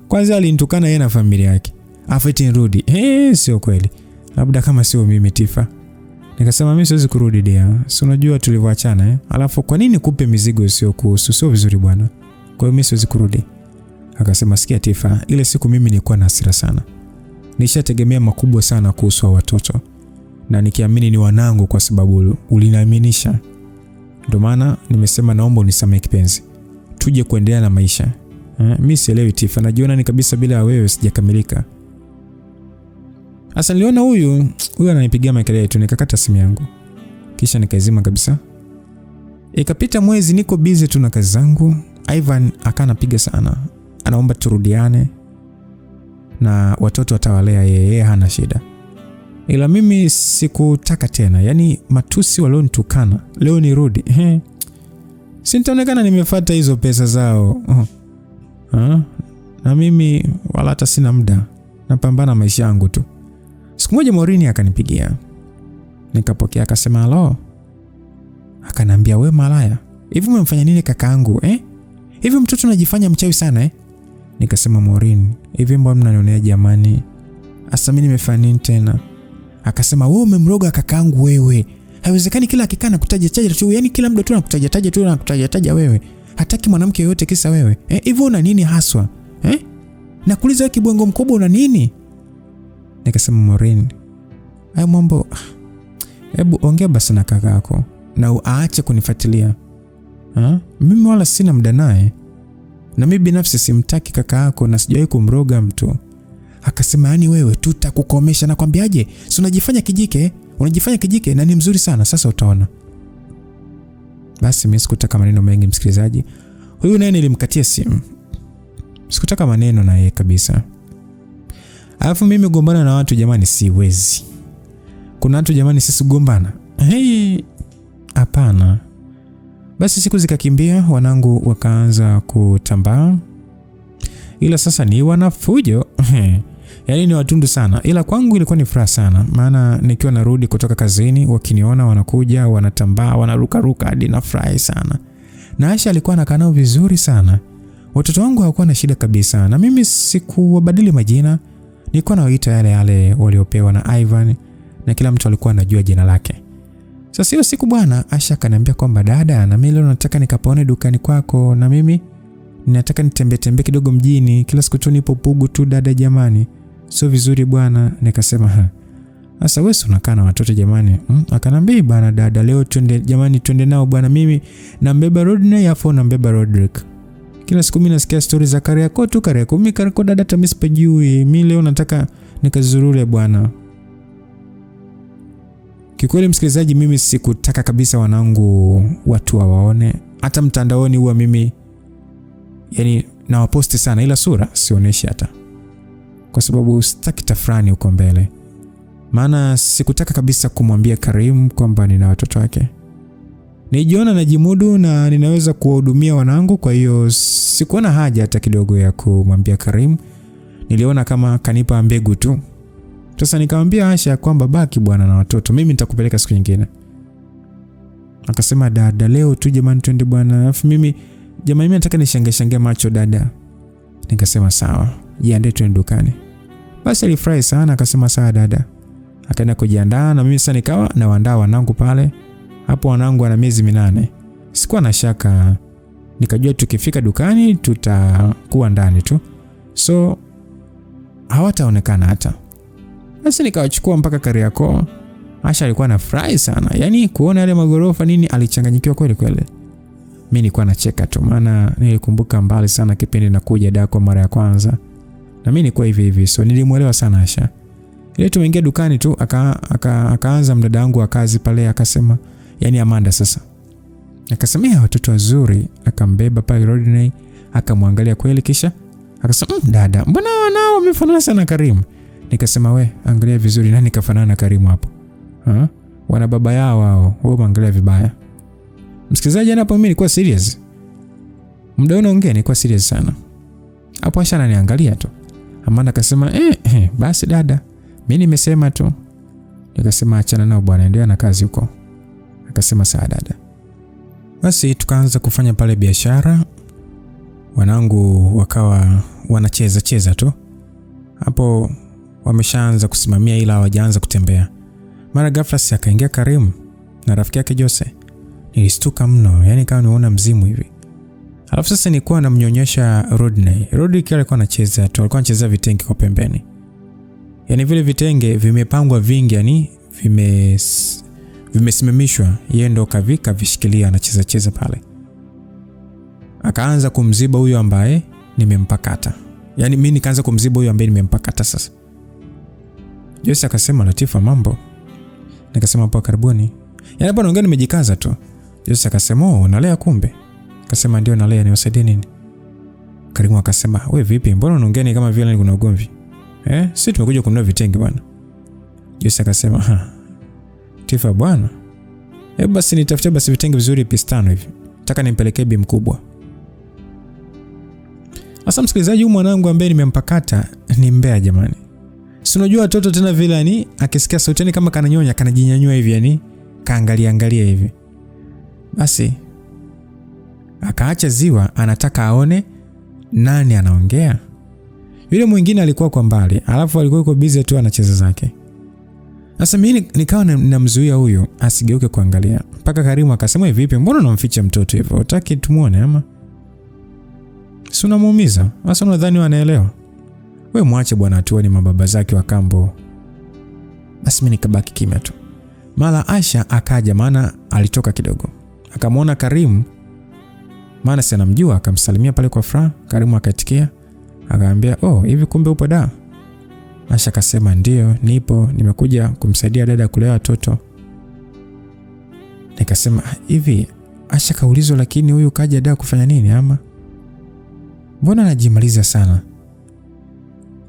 kwanza alinitukana yeye na familia yake. Afu eti nirudi. Sio kweli. Labda kama sio mimi Tifa. Nikasema mimi siwezi kurudi dia. Si unajua tulivyoachana Alafu kwa nini kupe mizigo sio kuhusu? Sio vizuri bwana. Kwa hiyo mimi siwezi kurudi. Akasema sikia Tifa, ile siku mimi nilikuwa na hasira sana. Nishategemea makubwa sana kuhusu watoto. Na nikiamini ni wanangu kwa sababu uliniaminisha. Ndio maana nimesema naomba unisamehe kipenzi. Tuje kuendelea na maisha. Mimi sielewi Tifa, najiona ni kabisa bila wewe sijakamilika. Asa niliona huyu ananipigia makelele tu, nikakata simu yangu. Kisha nikaizima kabisa. Ikapita mwezi niko busy tu na kazi zangu. Ivan akanapiga sana. Anaomba turudiane na watoto atawalea yeye, hana shida. Ila mimi sikutaka tena. Yaani matusi walionitukana leo nirudi. Sintaonekana nimefuata hizo pesa zao. Na mimi wala hata sina muda. Napambana maisha yangu tu. Siku moja Morini akanipigia. Nikapokea akasema halo. Akanambia wewe malaya. Hivi umemfanya nini kakaangu Hivi mtoto unajifanya mchawi sana Nikasema Morini, hivi mbona mnanionea jamani? Asa mimi nimefanya nini tena? Akasema wewe umemroga kakaangu wewe. Haiwezekani kila akikana kutaja tu, yani kila muda tu anakutaja wewe. Hataki mwanamke yote kisa wewe. Hivyo una nini haswa? Nakuuliza wewe kibwengo mkubwa una nini? Nikasema Morini, hayo mambo hebu ongea basi na kakako na aache kunifuatilia. Mimi wala sina muda naye. Na mimi binafsi simtaki kaka yako na sijawahi kumroga mtu. Akasema yani wewe tutakukomesha na kwambiaje? Si unajifanya kijike na ni mzuri sana, sasa utaona. Basi mimi sikutaka maneno mengi msikilizaji. Huyu naye nilimkatia simu. Sikutaka maneno na yeye kabisa. Alafu mimi gombana na watu jamani siwezi. Kuna watu jamani sisi gombana. Hapana. Basi siku zikakimbia, wanangu wakaanza kutambaa. Ila sasa ni wanafujo. Yaani ni watundu sana. Ila kwangu ilikuwa ni furaha sana. Maana nikiwa narudi kutoka kazini, wakiniona wanakuja, wanatambaa, wanaruka hadi nafurahi sana. Na Asha alikuwa anakaa nao vizuri sana. Watoto wangu hawakuwa na shida kabisa. Na mimi sikuwabadili majina. Nilikuwa nawaita yale waliopewa na Ivan. Na kila mtu alikuwa anajua jina lake. Sasa hiyo siku bwana Asha akaniambia kwamba dada, na mimi leo nataka nikapone dukani kwako, na mimi ninataka nitembee kidogo mjini, kila siku tu nipo Pugu tu dada jamani. Sio vizuri bwana. Nikasema sasa wewe unakaa na watoto jamani. Akanambia bwana dada leo twende nao bwana, mimi nambeba Rodney afu nambeba Rodrick. Kila siku mimi nasikia stories za Kariakoo mimi Kariakoo dada hata mimi sipajui. Mimi leo nataka nikazurure bwana. Kikweli msikilizaji, mimi sikutaka kabisa wanangu watu waone. Hata mtandaoni huwa mimi yani nawaposti sana, ila sura sioneshi hata. Kwa sababu sitaki tafrani huko mbele. Maana sikutaka kabisa kumwambia Karim kwamba nina watoto wake. Nijiona najimudu na ninaweza kuwahudumia wanangu, kwa hiyo sikuona haja hata kidogo ya kumwambia Karim. niliona kama kanipa mbegu tu. Sasa nikamwambia Asha kwamba baki bwana na watoto, mimi nitakupeleka siku nyingine. Akasema dada, leo tu jamani twende bwana. Alafu mimi jamani mimi nataka nishange macho dada. Nikasema sawa, jiandae twende dukani. Basi alifurahi sana, akasema sawa dada. Akaenda kujiandaa na mimi sasa nikawa na waandaa wanangu pale. Hapo wanangu wana miezi 8. Sikuwa na shaka. Nikajua tukifika dukani tutakuwa ndani tu. So hawataonekana hata. Basi nikawachukua mpaka Kariakoo. Asha alikuwa anafurahi sana. Yaani kuona yale magorofa nini alichanganyikiwa kweli kweli. Mimi nilikuwa nacheka tu maana nilikumbuka mbali sana kipindi nakuja Dar kwa mara ya kwanza. Na mimi nilikuwa hivi. So nilimuelewa sana Asha. Ile tumeingia dukani tu akaanza mdada wangu wa kazi pale akasema, yani Amanda sasa. Akasema watoto wazuri, akambeba pale Rodney, akamwangalia kweli kisha akasema dada, mbona wanao wamefanana sana Karimu? Nikasema we, angalia vizuri nani kafanana na Karimu hapo? Wana baba yao wao, wewe angalia vibaya. Msikilizaji, hapo mimi nilikuwa serious. Muda unaongea nilikuwa serious sana. Hapo Asha ananiangalia tu. Amanda akasema basi dada, mimi nimesema tu. Nikasema achana nao bwana, endelea na kazi huko. Akasema sawa dada. Basi tukaanza kufanya pale biashara. Wanangu wakawa wanacheza tu. Hapo wameshaanza kusimamia ila hawajaanza kutembea. Mara ghafla si akaingia Karimu na rafiki yake Jose. Nilistuka mno, yani kama niona mzimu hivi. Alafu sasa nilikuwa namnyonyesha Rodney. Rodney alikuwa anacheza tu, alikuwa anacheza vitenge kwa pembeni. Yani vile vitenge vimepangwa vingi, yani vimesimamishwa, yeye ndo kavika vishikilia anacheza pale. Akaanza kumziba huyo ambaye nimempakata. Yani mimi nikaanza kumziba huyo ambaye nimempakata sasa. Jose akasema Latifa mambo. Nikasema hapo karibuni. Yani hapo naongea nimejikaza tu. Jose akasema unalea kumbe. Akasema ndio nalea, niwasaidie nini? Karimu akasema wewe vipi? Mbona unaongea ni kama vile kuna ugomvi? Sisi tumekuja kununua vitenge bwana. Jose akasema Tifa bwana. Basi nitafutie basi vitenge vizuri pisi 5 hivi. Nataka nimpelekee bi mkubwa. Asa msikilizaji, huyu mwanangu ambaye nimempakata ni mbea jamani. Si unajua watoto tena vile yani akisikia sauti ni kama kananyonya kanajinyanyua hivi yani kaangalia hivi. Basi akaacha ziwa, anataka aone nani anaongea. Yule mwingine alikuwa kwa mbali, alafu alikuwa yuko busy tu anacheza zake. Sasa mimi nikawa namzuia huyo asigeuke kuangalia. Mpaka Karimu akasema vipi, mbona unamficha mtoto hivyo? Utaki tumuone ama? Si unamuumiza? Sasa unadhani wanaelewa? Wewe mwache bwana atuone mababa zake wa kambo. Basi mimi nikabaki kimya tu. Mara Asha akaja maana alitoka kidogo. Akamwona Karimu. Maana si anamjua, akamsalimia pale kwa furaha. Karimu akaitikia. Akaambia, hivi kumbe upo da? Asha akasema ndio, nipo, nimekuja kumsaidia dada kulea watoto. Nikasema hivi, Asha kaulizwa lakini huyu kaja da kufanya nini ama? Mbona anajimaliza sana?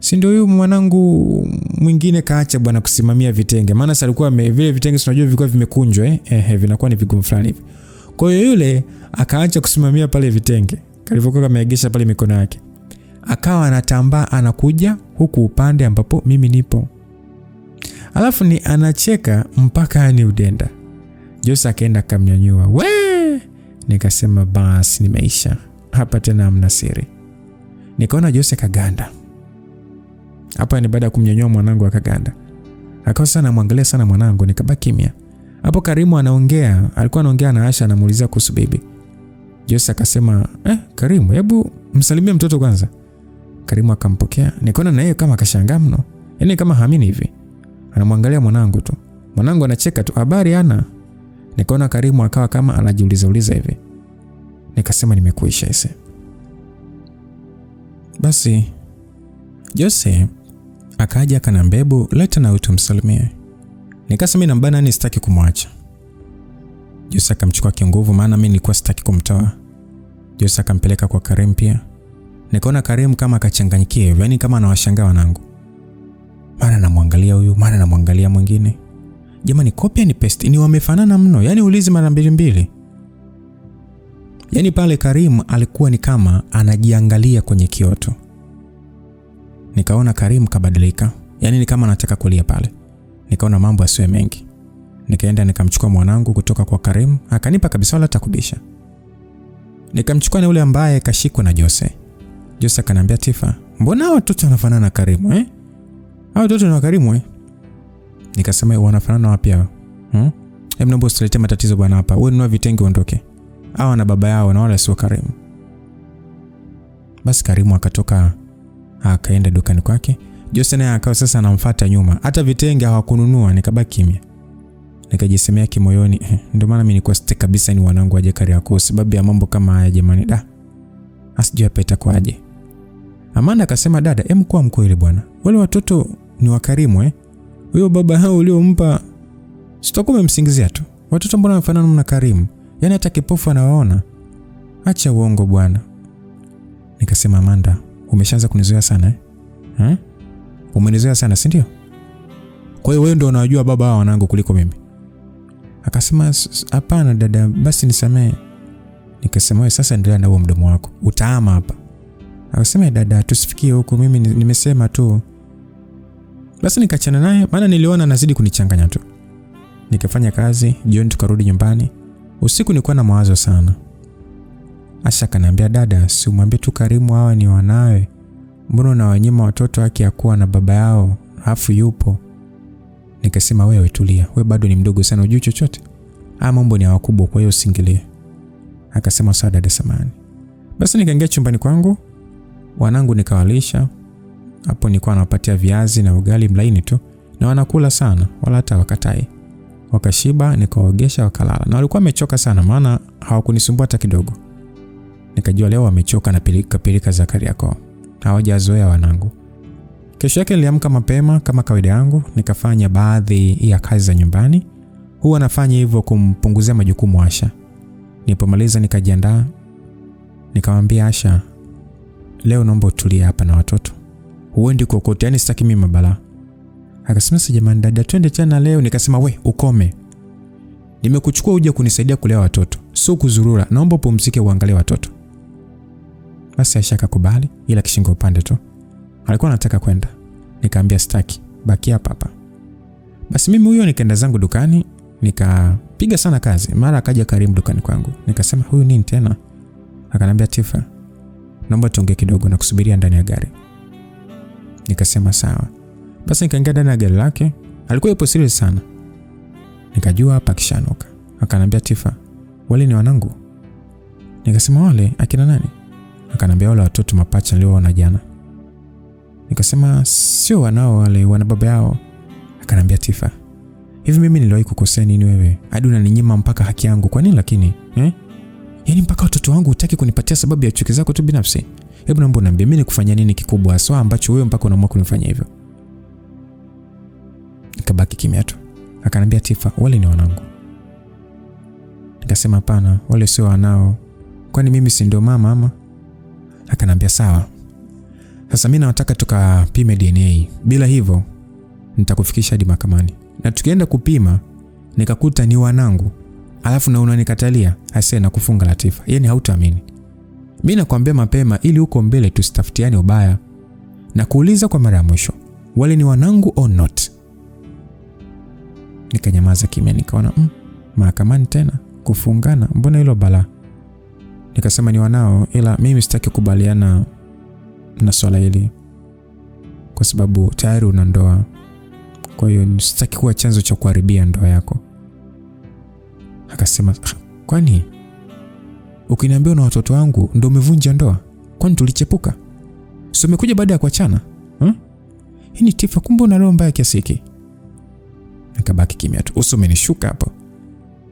Si ndio huyu mwanangu mwingine kaacha bwana kusimamia vitenge. Maana sasa alikuwa vile vitenge tunajua vilikuwa vimekunjwa vinakuwa ni vigumu fulani hivi. Kwa hiyo yule akaacha kusimamia pale vitenge. Kalivyokuwa kameegesha pale mikono yake. Akawa anatambaa anakuja huku upande ambapo mimi nipo. Alafu ni anacheka mpaka ni udenda. Jose akaenda kamnyanyua. Nikasema basi nimeisha. Hapa tena hamna siri. Nikaona Jose kaganda. Hapa ni baada ya kumnyanyua mwanangu akaganda. Akawa sana muangalia sana mwanangu, nikabaki kimya. Hapo Karimu alikuwa anaongea na Asha anamuulizia kuhusu bibi. Jose akasema, Karimu, hebu msalimie mtoto kwanza. Karimu akampokea. Nikaona na yeye kama akashangaa mno. Yaani kama haamini hivi. Anamwangalia mwanangu tu. Mwanangu anacheka tu, habari ana. Nikaona Karimu akawa kama anajiuliza hivi. Nikasema nimekuisha ese. Basi Jose akaja akanambebu, leta na utumsalimie. Nikasema mimi nambana ni sitaki kumwacha. Jose akamchukua kinguvu maana mimi nilikuwa sitaki kumtoa. Jose akampeleka kwa Karimu pia. Nikaona Karimu kama akachanganyikia, yaani kama anawashangaa wanangu. Mara namwangalia huyu, mara namwangalia mwingine. Jamani, copy and paste ni wamefanana mno, yaani ulizi mara mbili. Yaani pale Karimu alikuwa ni kama anajiangalia kwenye kioto. Nikaona Karimu kabadilika. Yaani ni kama anataka kulia pale. Nikaona mambo yasiwe mengi. Nikaenda nikamchukua mwanangu kutoka kwa Karimu, akanipa kabisa wala takubisha. Nikamchukua na yule ambaye kashikwa na Jose. Jose akaniambia, Tifa, mbona watoto wanafanana na Karimu Hao watoto ni wa Karimu Nikasema wanafanana wapi hao? Hebu naomba usilete matatizo bwana hapa. Wewe nunua vitenge uondoke. Hawa na baba yao na wala sio Karimu. Basi Karimu akatoka akaenda dukani kwake. Jose naye akawa sasa anamfuata nyuma. Hata vitenge hawakununua, nikabaki kimya. Nikajisemea kimoyoni, ndio maana mimi nilikuwa sitaki kabisa ni wanangu waje Kariakoo sababu ya mambo kama haya jamani. Asijui hapa itakuwaje. Amanda akasema, dada, kuwa mkweli bwana. Wale watoto ni wa Karimu Huyo baba hao uliompa sitakuwa umemsingizia tu. Watoto mbona wanafanana na Karimu? Yaani hata kipofu anawaona. Acha uongo bwana. Nikasema, Amanda, umeshaanza kunizoea sana Umenizoea sana, si ndio? Kwa hiyo wewe ndio unajua baba hao wanangu kuliko mimi. Akasema, hapana dada, basi nisamee. Nikasema, wewe sasa endelea na huo mdomo wako. Utaama hapa. Akasema, dada, tusifikie huko, mimi nimesema tu. Basi nikachana naye maana niliona anazidi kunichanganya tu. Nikafanya kazi, jioni tukarudi nyumbani. Usiku nilikuwa na mawazo sana. Asha kaniambia, dada, si umwambie tu Karimu hawa ni wanawe. Mbona unawanyima watoto haki ya kuwa na baba yao, afu yupo? Nikasema, wewe tulia. Wewe bado ni mdogo sana, hujui chochote. Mambo ni wakubwa, kwa hiyo usingilie. Akasema, sawa dada, samahani. Basi nikaingia chumbani kwangu. Wanangu nikawalisha. Hapo nilikuwa nawapatia viazi na ugali mlaini tu. Na wanakula sana, wala hata wakatai. Wakashiba, nikawaogesha wakalala. Na walikuwa wamechoka sana maana hawakunisumbua hata kidogo. Nikajua leo wamechoka na pilika za Kariakoo. Hawajazoea wanangu. Kesho yake niliamka mapema kama kawaida yangu, nikafanya baadhi ya kazi za nyumbani. Huwa nafanya hivyo kumpunguzia majukumu Asha. Nilipomaliza nikajiandaa. Nikamwambia Asha, leo naomba utulie hapa na watoto. Uende kokote, yani sitaki mimi mabala. Akasema, jamani dada, twende tena leo. Nikasema, we ukome. Nimekuchukua uje kunisaidia kulea watoto, sio kuzurura. Naomba upumzike uangalie watoto. Basi Asha akakubali, ila kishingo upande tu. Alikuwa anataka kwenda. Nikamwambia sitaki, baki hapa. Basi mimi huyo nikaenda zangu dukani, nikapiga sana kazi. Mara akaja Karimu dukani kwangu. Nikasema, huyu nini tena? Akaniambia, Tifa, naomba tuongee kidogo na kusubiria ndani ya gari. Nikasema sawa. Basi nikaingia ndani ya gari lake. Alikuwa yupo serious sana. Nikajua hapa kishanuka. Akaniambia, Tifa, wale ni wanangu? Nikasema, wale akina nani? Akaniambia, wale watoto mapacha nilioona jana. Nikasema, sio wanao wale, wana baba yao. Akaniambia, Tifa, hivi mimi niliwahi kukosea nini wewe? Hadi unaninyima mpaka haki yangu. Kwa nini lakini? Yaani mpaka watoto wangu hutaki kunipatia sababu ya chuki zako tu binafsi. Hebu naomba niambie mimi nikufanyia nini kikubwa sawa ambacho wewe mpaka unaamua kunifanyia hivyo? Nikabaki kimya tu. Akaniambia, Tifa, wale ni wanangu. Nikasema, hapana, wale sio wanao. Kwani mimi si ndio mama? Akaniambia, sawa. Sasa mimi nataka tukapime DNA. Bila hivyo nitakufikisha hadi mahakamani. Na tukienda kupima nikakuta ni wanangu, alafu na unanikatalia, hasa na kufunga Latifa. Yaani hautaamini. Mimi nakwambia mapema ili huko mbele tusitafutiane ubaya. Na kuuliza kwa mara ya mwisho, wale ni wanangu or not? Nikanyamaza kimya, nikaona mahakamani tena kufungana, mbona hilo bala? Nikasema, ni wanao, ila mimi sitaki kubaliana na swala hili kwa sababu tayari una ndoa. Kwa hiyo sitaki kuwa chanzo cha kuharibia ndoa yako. Akasema, kwani ukiniambia una watoto wangu ndio umevunja ndoa? Kwani tulichepuka? Sio umekuja baada ya kuachana? Hii ni Tifa, kumbe una roho mbaya kiasi hiki. Nikabaki kimya tu. Uso umenishuka hapo.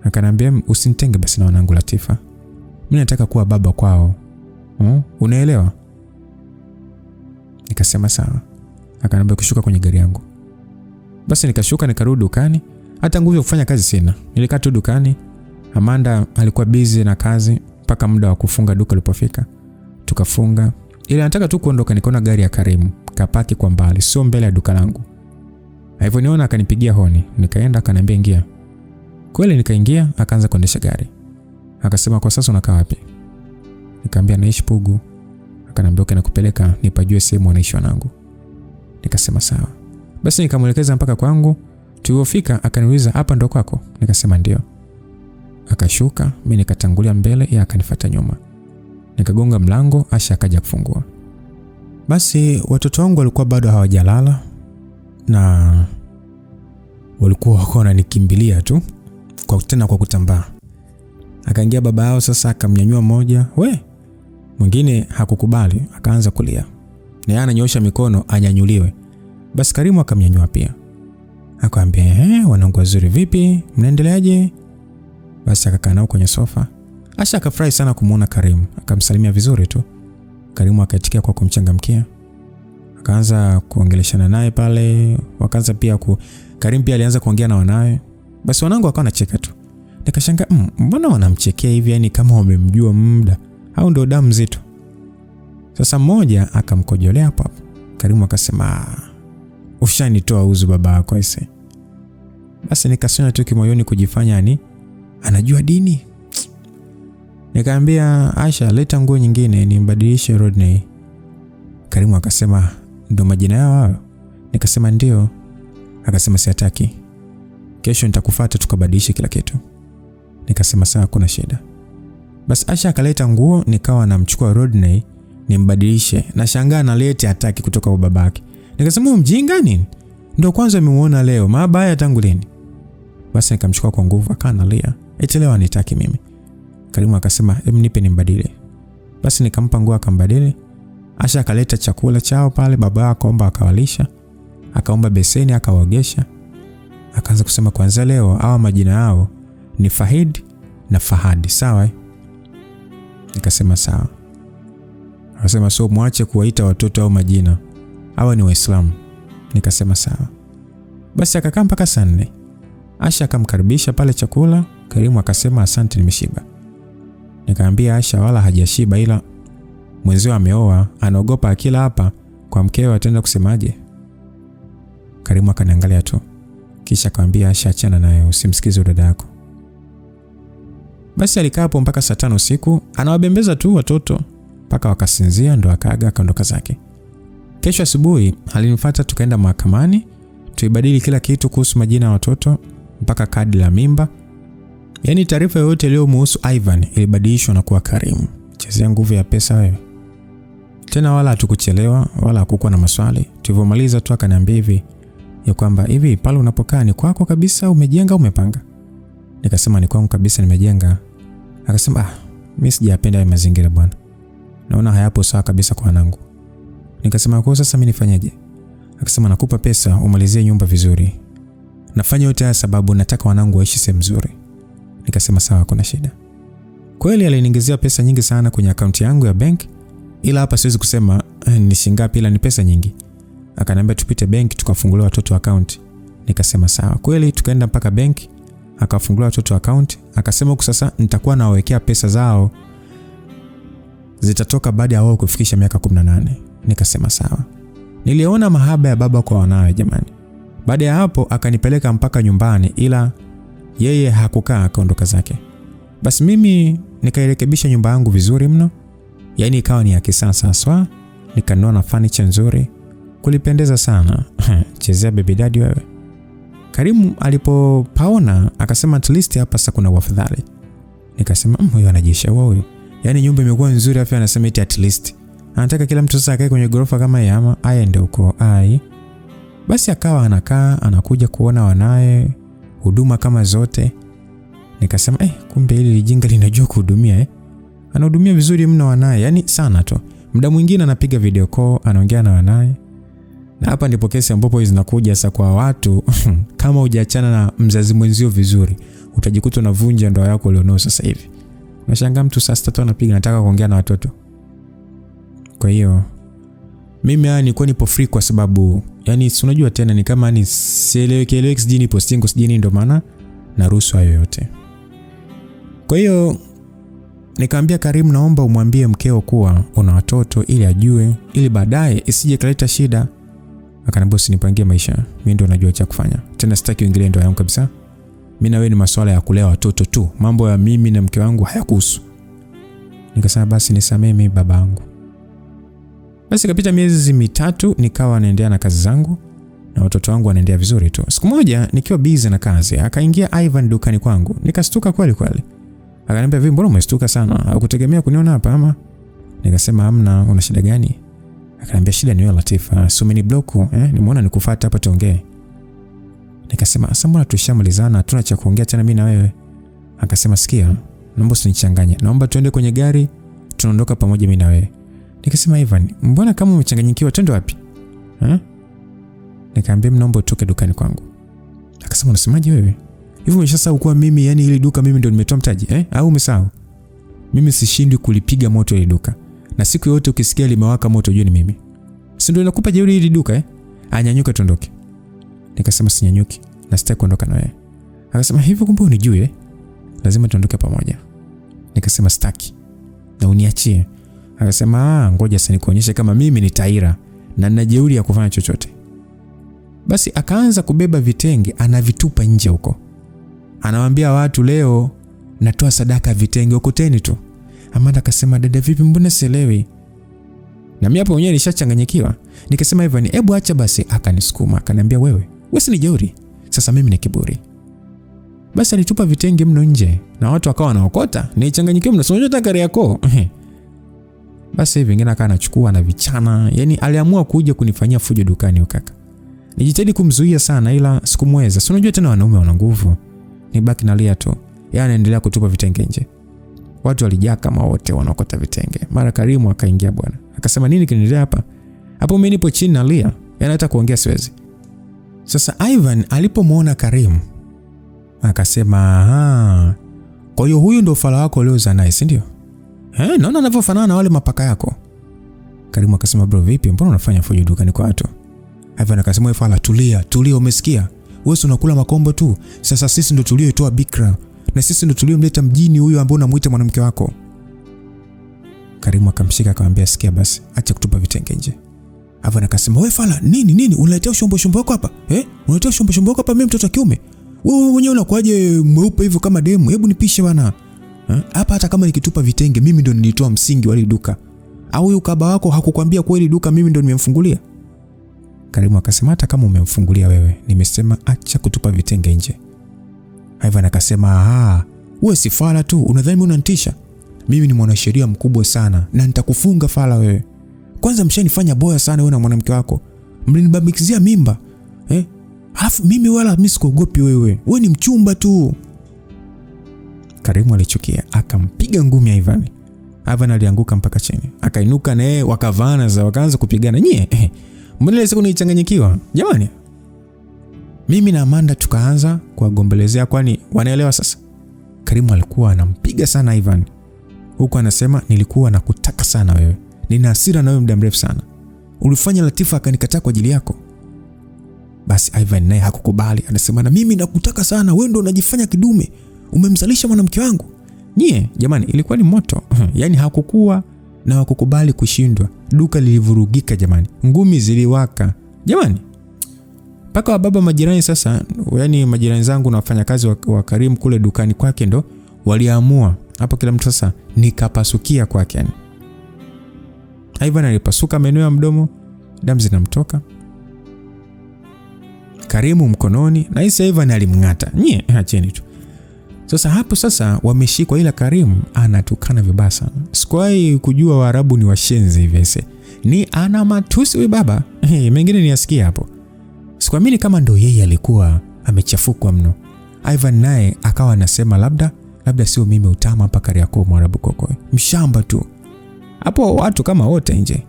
Akaniambia, usinitenge basi na wanangu Latifa. Mimi nataka kuwa baba kwao. Unaelewa? Nikasema sawa. Akaniambia kushuka kwenye gari yangu. Basi nikashuka nikarudi dukani. Hata nguvu ya kufanya kazi sina. Nilikaa tu dukani. Amanda alikuwa busy na kazi mpaka muda wa kufunga duka ulipofika. Tukafunga. Ile nataka tu kuondoka, nikaona gari ya Karimu kapaki kwa mbali, sio mbele ya duka langu. Hivyo niona akanipigia honi. Nikaenda, akaniambia ingia. Kweli nikaingia, akaanza kuendesha gari. Akasema, kwa sasa unakaa wapi? Nikamwambia naishi Pugu. Akaniambia, nakupeleka nipajue sehemu wanaishi wanangu. Nikasema sawa. Basi nikamwelekeza mpaka kwangu. Tulipofika akaniuliza, hapa ndo kwako? Nikasema ndio. Akashuka, mimi nikatangulia mbele, yeye akanifuata nyuma. Nikagonga mlango, Asha akaja kufungua. Basi watoto wangu walikuwa bado hawajalala na walikuwa wananikimbilia tu kwa kutambaa. Akaingia baba yao sasa, akamnyanyua mmoja, mwingine hakukubali, akaanza kulia. Na yeye ananyosha mikono anyanyuliwe. Basi Karimu akamnyanyua pia. Akamwambia, wanangu wazuri, vipi? Mnaendeleaje? Basi akakaa nao kwenye sofa. Asha akafurahi sana kumuona Karimu, akamsalimia vizuri tu. Karimu akaitikia kwa kumchangamkia. Akaanza kuongeleshana naye pale, wakaanza pia Karimu pia alianza kuongea na wanawe. Basi wanangu wakawa wanacheka tu. Nikashangaa, mbona wanamchekea hivi, yani kama wamemjua muda au ndio damu nzito. Sasa mmoja akamkojolea hapo. Karimu akasema, ushanitoa uzu baba yako ese. Basi nikasema tu kimoyoni kujifanya anajua dini. Nikamwambia Asha, leta nguo nyingine nimbadilishe Rodney. Karimu akasema, ndo majina yao hayo? Nikasema ndio. Akasema siataki. Kesho nitakufuata tukabadilishe kila kitu. Nikasema sawa, kuna shida. Basi Asha akaleta nguo, nikawa namchukua Rodney nimbadilishe. Na shangaa analete hataki kutoka kwa babake. Nikasema mjinga nini? Ndio kwanza nimemuona leo, mabaya tangu lini? Basi nikamchukua kwa nguvu, akanalia. Eti leo anitaki mimi. Karimu akasema, nipe nimbadile. Basi nikampa nguo akambadili. Asha akaleta chakula chao pale, baba akaomba akawalisha. Akaomba beseni akawaogesha. Akaanza kusema, kwanza leo hawa majina yao ni Fahid na Fahad, sawa? Nikasema sawa. Akasema so muache kuwaita watoto au majina, hawa ni Waislamu. Nikasema sawa. Basi akakaa mpaka saa 4. Asha akamkaribisha pale chakula. Karimu akasema asante, nimeshiba. Nikamwambia Asha wala hajashiba, ila mwenzio ameoa, anaogopa akila hapa kwa mkeo ataenda kusemaje. Karimu akaniangalia tu. Kisha akamwambia Asha, achana naye, usimsikize dada yako. Basi alikaa hapo mpaka saa 5 usiku, anawabembeza tu watoto mpaka wakasinzia, ndo akaaga akaondoka zake. Kesho asubuhi alinifuata, tukaenda mahakamani, tuibadili kila kitu kuhusu majina ya watoto mpaka kadi la mimba. Yaani taarifa yote iliyomhusu Ivan ilibadilishwa na kuwa Karimu. Chezea nguvu ya pesa wewe. Tena wala hatukuchelewa wala hakukuwa na maswali. Tulipomaliza tu akaniambia hivi ya kwamba hivi pale unapokaa ni kwako kabisa, umejenga umepanga? Nikasema ni kwangu kabisa, nimejenga. Akasema mimi sijapenda haya mazingira bwana. Naona hayapo sawa kabisa kwa wanangu. Nikasema kwa sasa mimi nifanyaje? Akasema nakupa pesa umalizie nyumba vizuri. Nafanya yote haya sababu nataka wanangu waishi sehemu nzuri. Nikasema sawa, kuna shida. Kweli aliniingizia pesa nyingi sana kwenye akaunti yangu ya bank, ila hapa siwezi kusema ni shingapi, ila ni pesa nyingi. Akaniambia tupite bank tukafungulia watoto account. Nikasema sawa. Kweli tukaenda mpaka bank, akafungulia watoto account. Akasema huko sasa nitakuwa nawekea pesa zao zitatoka baada ya wao kufikisha miaka 18. Nikasema sawa. Niliona mahaba ya baba kwa wanawe jamani. Baada ya hapo akanipeleka mpaka nyumbani, ila yeye hakukaa, akaondoka zake. Basi mimi nikairekebisha nyumba yangu vizuri mno. Yaani ikawa ni ya kisasa haswa. Nikanunua na furniture nzuri. Kulipendeza sana. Chezea baby daddy wewe. Karimu alipopaona akasema at least hapa sasa kuna wafadhali. Nikasema huyo anajishaua huyo. Yaani nyumba imekuwa nzuri afi anasema eti at least. Anataka kila mtu sasa akae kwenye gorofa kama yama, aende huko ai. Basi akawa anakaa, anakuja kuona wanae, huduma kama zote. Nikasema kumbe hili lijinga linajua kuhudumia Anahudumia vizuri mno wanae, yani sana tu. Muda mwingine anapiga video call, anaongea na wanae. Na hapa ndipo kesi ambapo zinakuja sasa kwa watu kama hujaachana na mzazi mwenzio vizuri, utajikuta unavunja ndoa yako ulionao sasa hivi. Unashangaa mtu saa 3 anapiga nataka kuongea na watoto. Kwa hiyo mimi nilikuwa nipo free kwa sababu yani si unajua tena ni kama ni sieleweke sijini postingo sijini, ndio maana naruhusu hayo yote. Kwa hiyo nikamwambia Karimu, naomba umwambie mkeo kuwa una watoto ili ajue, ili baadaye isije kaleta shida. Akaniambia usinipangie maisha, mimi ndio najua cha kufanya. Tena sitaki uingilie ndoa yangu kabisa. Mimi na wewe ni masuala ya kulea watoto tu. Mambo ya mimi na mke wangu hayakuhusu. Nikasema basi nisamee mimi babangu. Basi kapita miezi 3 nikawa naendelea na kazi zangu na watoto wangu wanaendelea vizuri tu. Siku moja nikiwa busy na kazi, akaingia Ivan dukani kwangu. Nikastuka kweli kweli. Akaniambia, "Vipi, mbona umestuka sana? Haukutegemea kuniona hapa ama?" Nikasema, "Hamna, una shida gani?" Akaniambia, "Shida ni wewe Latifa, so many block nimeona nikufuata hapa tuongee." Nikasema, "Sasa mbona tushamalizana, hatuna cha kuongea tena mimi na wewe?" Akasema, "Sikia, naomba usinichanganye. Naomba tuende kwenye gari, tunaondoka pamoja mimi na wewe." Nikasema, "Ivan, mbona kama umechanganyikiwa, twende wapi?" Nikamwambia, "Naomba utoke dukani kwangu." Akasema, "Unasemaje wewe? Hivi umeshasahau kuwa mimi, yani ile duka mimi ndio nimetoa mtaji, au umesahau? Mimi sishindi kulipiga moto ile duka. Na siku yote ukisikia limewaka moto juu ni mimi. Si ndio nakupa jeuri ile duka Anyanyuka tuondoke." Nikasema, "Sinyanyuki. Na sitaki kuondoka na wewe." Akasema, "Hivi kumbe unijue? Lazima tuondoke pamoja." Nikasema, "Sitaki. Na uniachie." Akasema, "Ngoja sasa nikuonyeshe kama mimi ni taira na nina jeuri ya kufanya chochote." Basi akaanza kubeba vitenge, anavitupa nje huko. Anawaambia watu, "Leo natoa sadaka vitenge, ukuteni tu." Amanda akasema, "Dada vipi, mbona sielewi?" Na mimi hapo mwenyewe nilishachanganyikiwa. Nikasema, "Ivan, hebu acha basi." Akanisukuma, akaniambia, "Wewe si ni jeuri. Sasa mimi ni kiburi." Basi alitupa vitenge mno nje na watu wakawa wanaokota. Nilichanganyikiwa mno, sio nataka Kariakoo. Basi hivi vingine akawa anachukua na vichana. Yani aliamua kuja kunifanyia fujo dukani ukaka. Nijitahidi kumzuia sana ila sikumweza. Si unajua tena wanaume wana nguvu. Nibaki nalia tu. Yeye anaendelea kutupa vitenge nje. Watu walijaa kama wote wanaokota vitenge. Mara Karimu akaingia bwana. Akasema, "Nini kinaendelea hapa?" Hapo mimi nipo chini nalia. Yaani hata kuongea siwezi. Sasa Ivan alipomuona Karimu akasema, "Kwa hiyo huyu ndio fala wako leo za naye, si ndio? Naona anavyofanana na wale mapaka yako." Karimu akasema, "Bro vipi, mbona unafanya fujo dukani kwa watu?" Ivan akasema, "Wewe fala, tulia, umesikia? Wewe unakula makombo tu. Sasa sisi ndio tulioitoa bikra na sisi ndio tuliomleta mjini huyu ambaye unamuita mwanamke wako." Karimu akamshika akamwambia, "Sikia basi, acha kutupa vitenge nje." Ivan akasema, "Wewe fala, nini? Unaletea shombo wako hapa? Unaletea shombo wako hapa, mimi mtoto wa kiume? Wewe mwenyewe unakuaje mweupe hivyo kama demu? Hebu nipishe bwana. Hapa hata kama nikitupa vitenge mimi ndo nilitoa msingi wa ile duka. Au huyu kaba wako hakukwambia kweli duka mimi ndo nimemfungulia?" Karimu akasema, "Hata kama umemfungulia wewe, nimesema acha kutupa vitenge nje." Ivan akasema, "Wewe si fala tu, unadhani mimi unanitisha? Mimi ni mwanasheria mkubwa sana na nitakufunga fala wewe. Kwanza mshanifanya boya sana wewe na mwanamke wako. Mlinibambikizia mimba. Alafu mimi sikuogopi wewe. Wewe ni mchumba tu." Karimu alichukia, akampiga ngumi Ivan. Ivan alianguka mpaka chini. Akainuka na yeye wakaanza kupigana. "Nyie, mbona ile siku nilichanganyikiwa? Jamani." Mimi na Amanda tukaanza kuwagombelezea, kwani wanaelewa sasa. Karimu alikuwa anampiga sana Ivan. Huko anasema, "Nilikuwa nakutaka sana wewe. Nina hasira na wewe muda mrefu sana. Ulifanya Latifa akanikataa kwa ajili yako." Basi Ivan naye hakukubali. Anasema, "Na mimi nakutaka sana, wewe ndio unajifanya kidume. Umemzalisha mwanamke wangu." Nyie, jamani, ilikuwa ni moto. Yaani hakukuwa na hakukubali kushindwa. Duka lilivurugika jamani. Ngumi ziliwaka. Jamani. Paka wa baba majirani sasa, yani majirani zangu na wafanyakazi wa Karimu kule dukani kwake ndo waliamua. Hapo kila mtu sasa nikapasukia kwake yani. Ivan alipasuka maeneo ya mdomo, damu zinamtoka. Karimu mkononi na hisi Ivan alimng'ata. Nyie, acheni tu. Sasa wameshikwa, ila Karimu anatukana vibaya sana. Sikuwahi kujua Waarabu ni washenzi hivi ese. Ni ana matusi huyu baba. Mengine niyasikia hapo. Sikuamini kama ndo yeye alikuwa amechafukwa mno. Ivan naye akawa anasema labda sio mimi utama hapa Kariakoo Mwarabu koko. Mshamba tu. Hapo watu kama wote nje.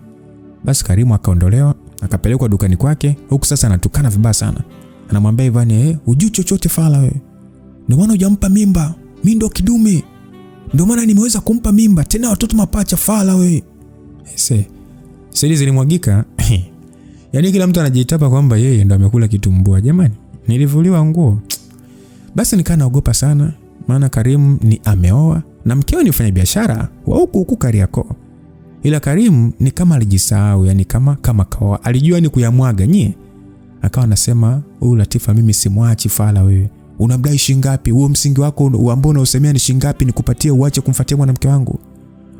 Basi Karimu akaondolewa, akapelekwa dukani kwake. Huku sasa anatukana vibaya sana. Anamwambia Ivan, "Hujui chochote fala wewe. Ndio maana hujampa mimba. Mimi ndo kidume. Ndio maana nimeweza kumpa mimba. Tena watoto mapacha fala wewe." Siri zilimwagika. Yaani kila mtu anajitapa kwamba yeye ndo amekula kitumbua. Jamani, nilivuliwa nguo. Basi nikaa naogopa sana, maana Karimu ni ameoa na mkeo ni mfanya biashara wa huku Kariakoo. Ila Karimu ni kama alijisahau, yani kama kaoa. Alijua ni kuyamwaga nyie. Akawa anasema, "Huyu Latifa mimi simwachi fala wewe. Unamdai shilingi ngapi? Huo msingi wako ambao unaosemea ni shilingi ngapi nikupatie uache kumfuatia mwanamke wangu?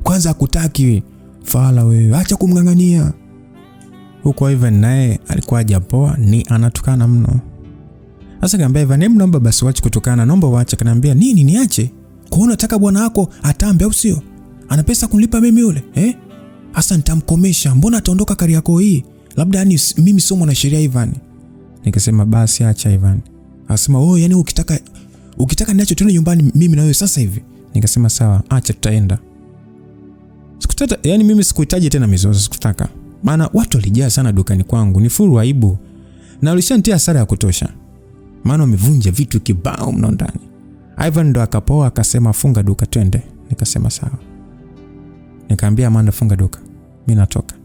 Kwanza hakutaki wewe. Fala wewe, acha kumngangania." Huko Ivan naye alikuwa hajapoa, ni anatukana mno. Sasa kaambia Ivan, "Hebu naomba basi waache kutukana, naomba waache." Kanambia, "Nini niache? Kwa hiyo unataka bwana wako atambe au sio? Ana pesa kunilipa mimi yule? Hasa nitamkomesha. Mbona ataondoka Kariakoo hii? Labda yani mimi sio mwanasheria Ivan." Nikasema basi acha Ivan. Akasema, yani ukitaka niache tuende nyumbani mimi na wewe sasa hivi." Nikasema sawa, acha tutaenda. Sikutaka, yani mimi sikuhitaji tena mizozo, sikutaka. Maana watu walijaa sana dukani kwangu, ni furu aibu. Na walishantia hasara ya kutosha. Maana wamevunja vitu kibao mno ndani. Ivan ndo akapoa akasema, "Funga duka twende." Nikasema sawa. Nikamwambia Amanda, "Funga duka. Mimi natoka."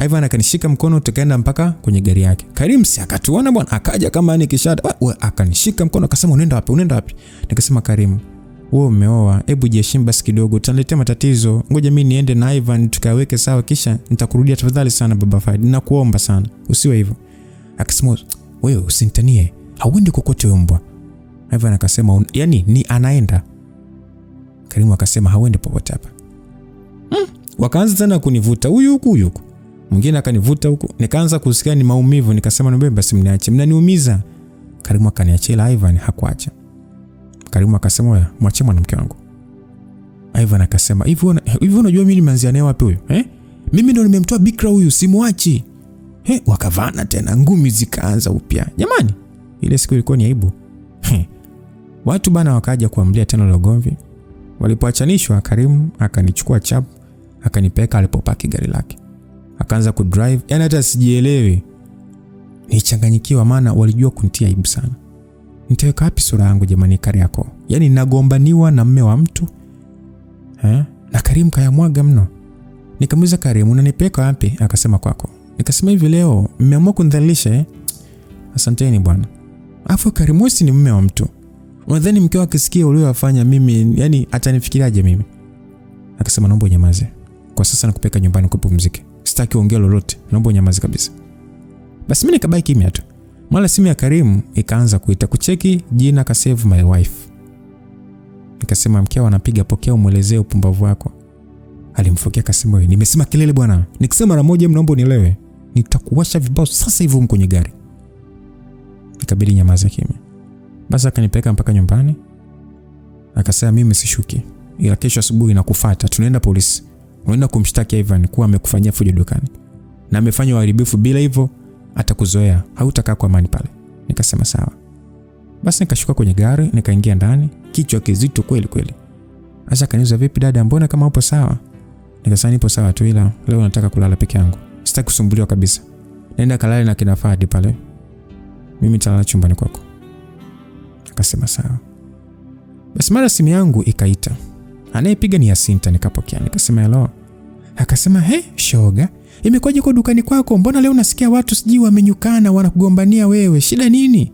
Ivan akanishika mkono tukaenda mpaka kwenye gari yake. Karim si akatuona bwana, akaja kama yani kishada. Akanishika mkono akasema, "Unaenda wapi? Unaenda wapi?" Nikasema, "Karim, wewe umeoa, hebu jiheshimu basi kidogo, utaniletea matatizo. Ngoja mimi niende na Ivan tukaweke sawa kisha nitakurudia tafadhali sana baba Faid. Nakuomba sana. Usiwe hivyo." Akasema, "Wewe usinitanie. Hauendi kokote mbwa." Ivan akasema, "Yani ni anaenda." Karim akasema, "Hauendi popote hapa." Wakaanza tena kunivuta huyu huku. Mwingine akanivuta huku. Nikaanza kusikia ni maumivu, nikasema, "Niombe basi mniache. Mnaniumiza." Karim akaniachia, Ivan hakuacha. Karim akasema, "Wewe mwachie mwanamke wangu." Ivan akasema, "Hivi unajua mimi nimeanzia naye wapi huyo? Mimi ndo nimemtoa bikra huyu, simwachi." Wakavana tena, ngumi zikaanza upya. Jamani, ile siku ilikuwa ni aibu. Watu bana wakaja kuamlia tena logomvi. Walipoachanishwa, Karim akanichukua chap, akanipeka alipopaki gari lake. Akaanza kudrive, yani hata sijielewi. Nichanganyikiwa maana walijua kunitia aibu sana. Nitaweka wapi sura yangu jamani Kariakoo? Yani nagombaniwa na mume wa mtu. Na Karim kayamwaga mno. Nikamuuliza Karim, "Unanipeka wapi?" Akasema, "Kwako." Nikasema, "Hivi leo mmeamua kunidhalilisha?" "Asanteni bwana." Afu Karim, "Wewe ni mume wa mtu. Unadhani mkeo akisikia uliyofanya mimi, yani atanifikiriaje mimi?" Akasema, "Naomba unyamaze. Kwa sasa nakupeka nyumbani kupumzike. Sitaki ongea lolote. Naomba unyamaze kabisa." Basi mimi nikabaki kimya tu. Mara simu ya Karim ikaanza kuita, kucheki jina ka save my wife. Nikasema, "Mkeo anapiga, pokea umuelezee upumbavu wako." Alimfokea akasema, "Wewe nimesema kelele bwana. Nikisema mara moja mnaomba unielewe. Nitakuwasha vibao sasa hivi kwenye gari." Nikabidi nyamaza kimya. Basi akanipeka mpaka nyumbani. Akasema, "Mimi sishuki. Ila kesho asubuhi nakufuata. Tunaenda polisi. Unaenda kumshtaki Ivan kuwa amekufanyia fujo dukani. Na amefanya uharibifu, bila hivyo atakuzoea. Hautakaa kwa amani pale." Nikasema sawa. Basi nikashuka kwenye gari, nikaingia ndani, kichwa kizito kweli kweli. Asa kaniuliza, "Vipi dada, mbona kama upo sawa?" Nikasema, "Nipo sawa tu, ila leo nataka kulala peke yangu. Sitaki kusumbuliwa kabisa. Nenda kalale na kina Fadi pale. Mimi nitalala chumbani kwako." Akasema sawa. Basi mara simu yangu ikaita. Anayepiga ni Yasinta, nikapokea. Nikasema, "Hello." Akasema, shoga, imekwaje kwa dukani kwako? Mbona leo nasikia watu sijui wamenyukana wanakugombania wewe? Shida nini?"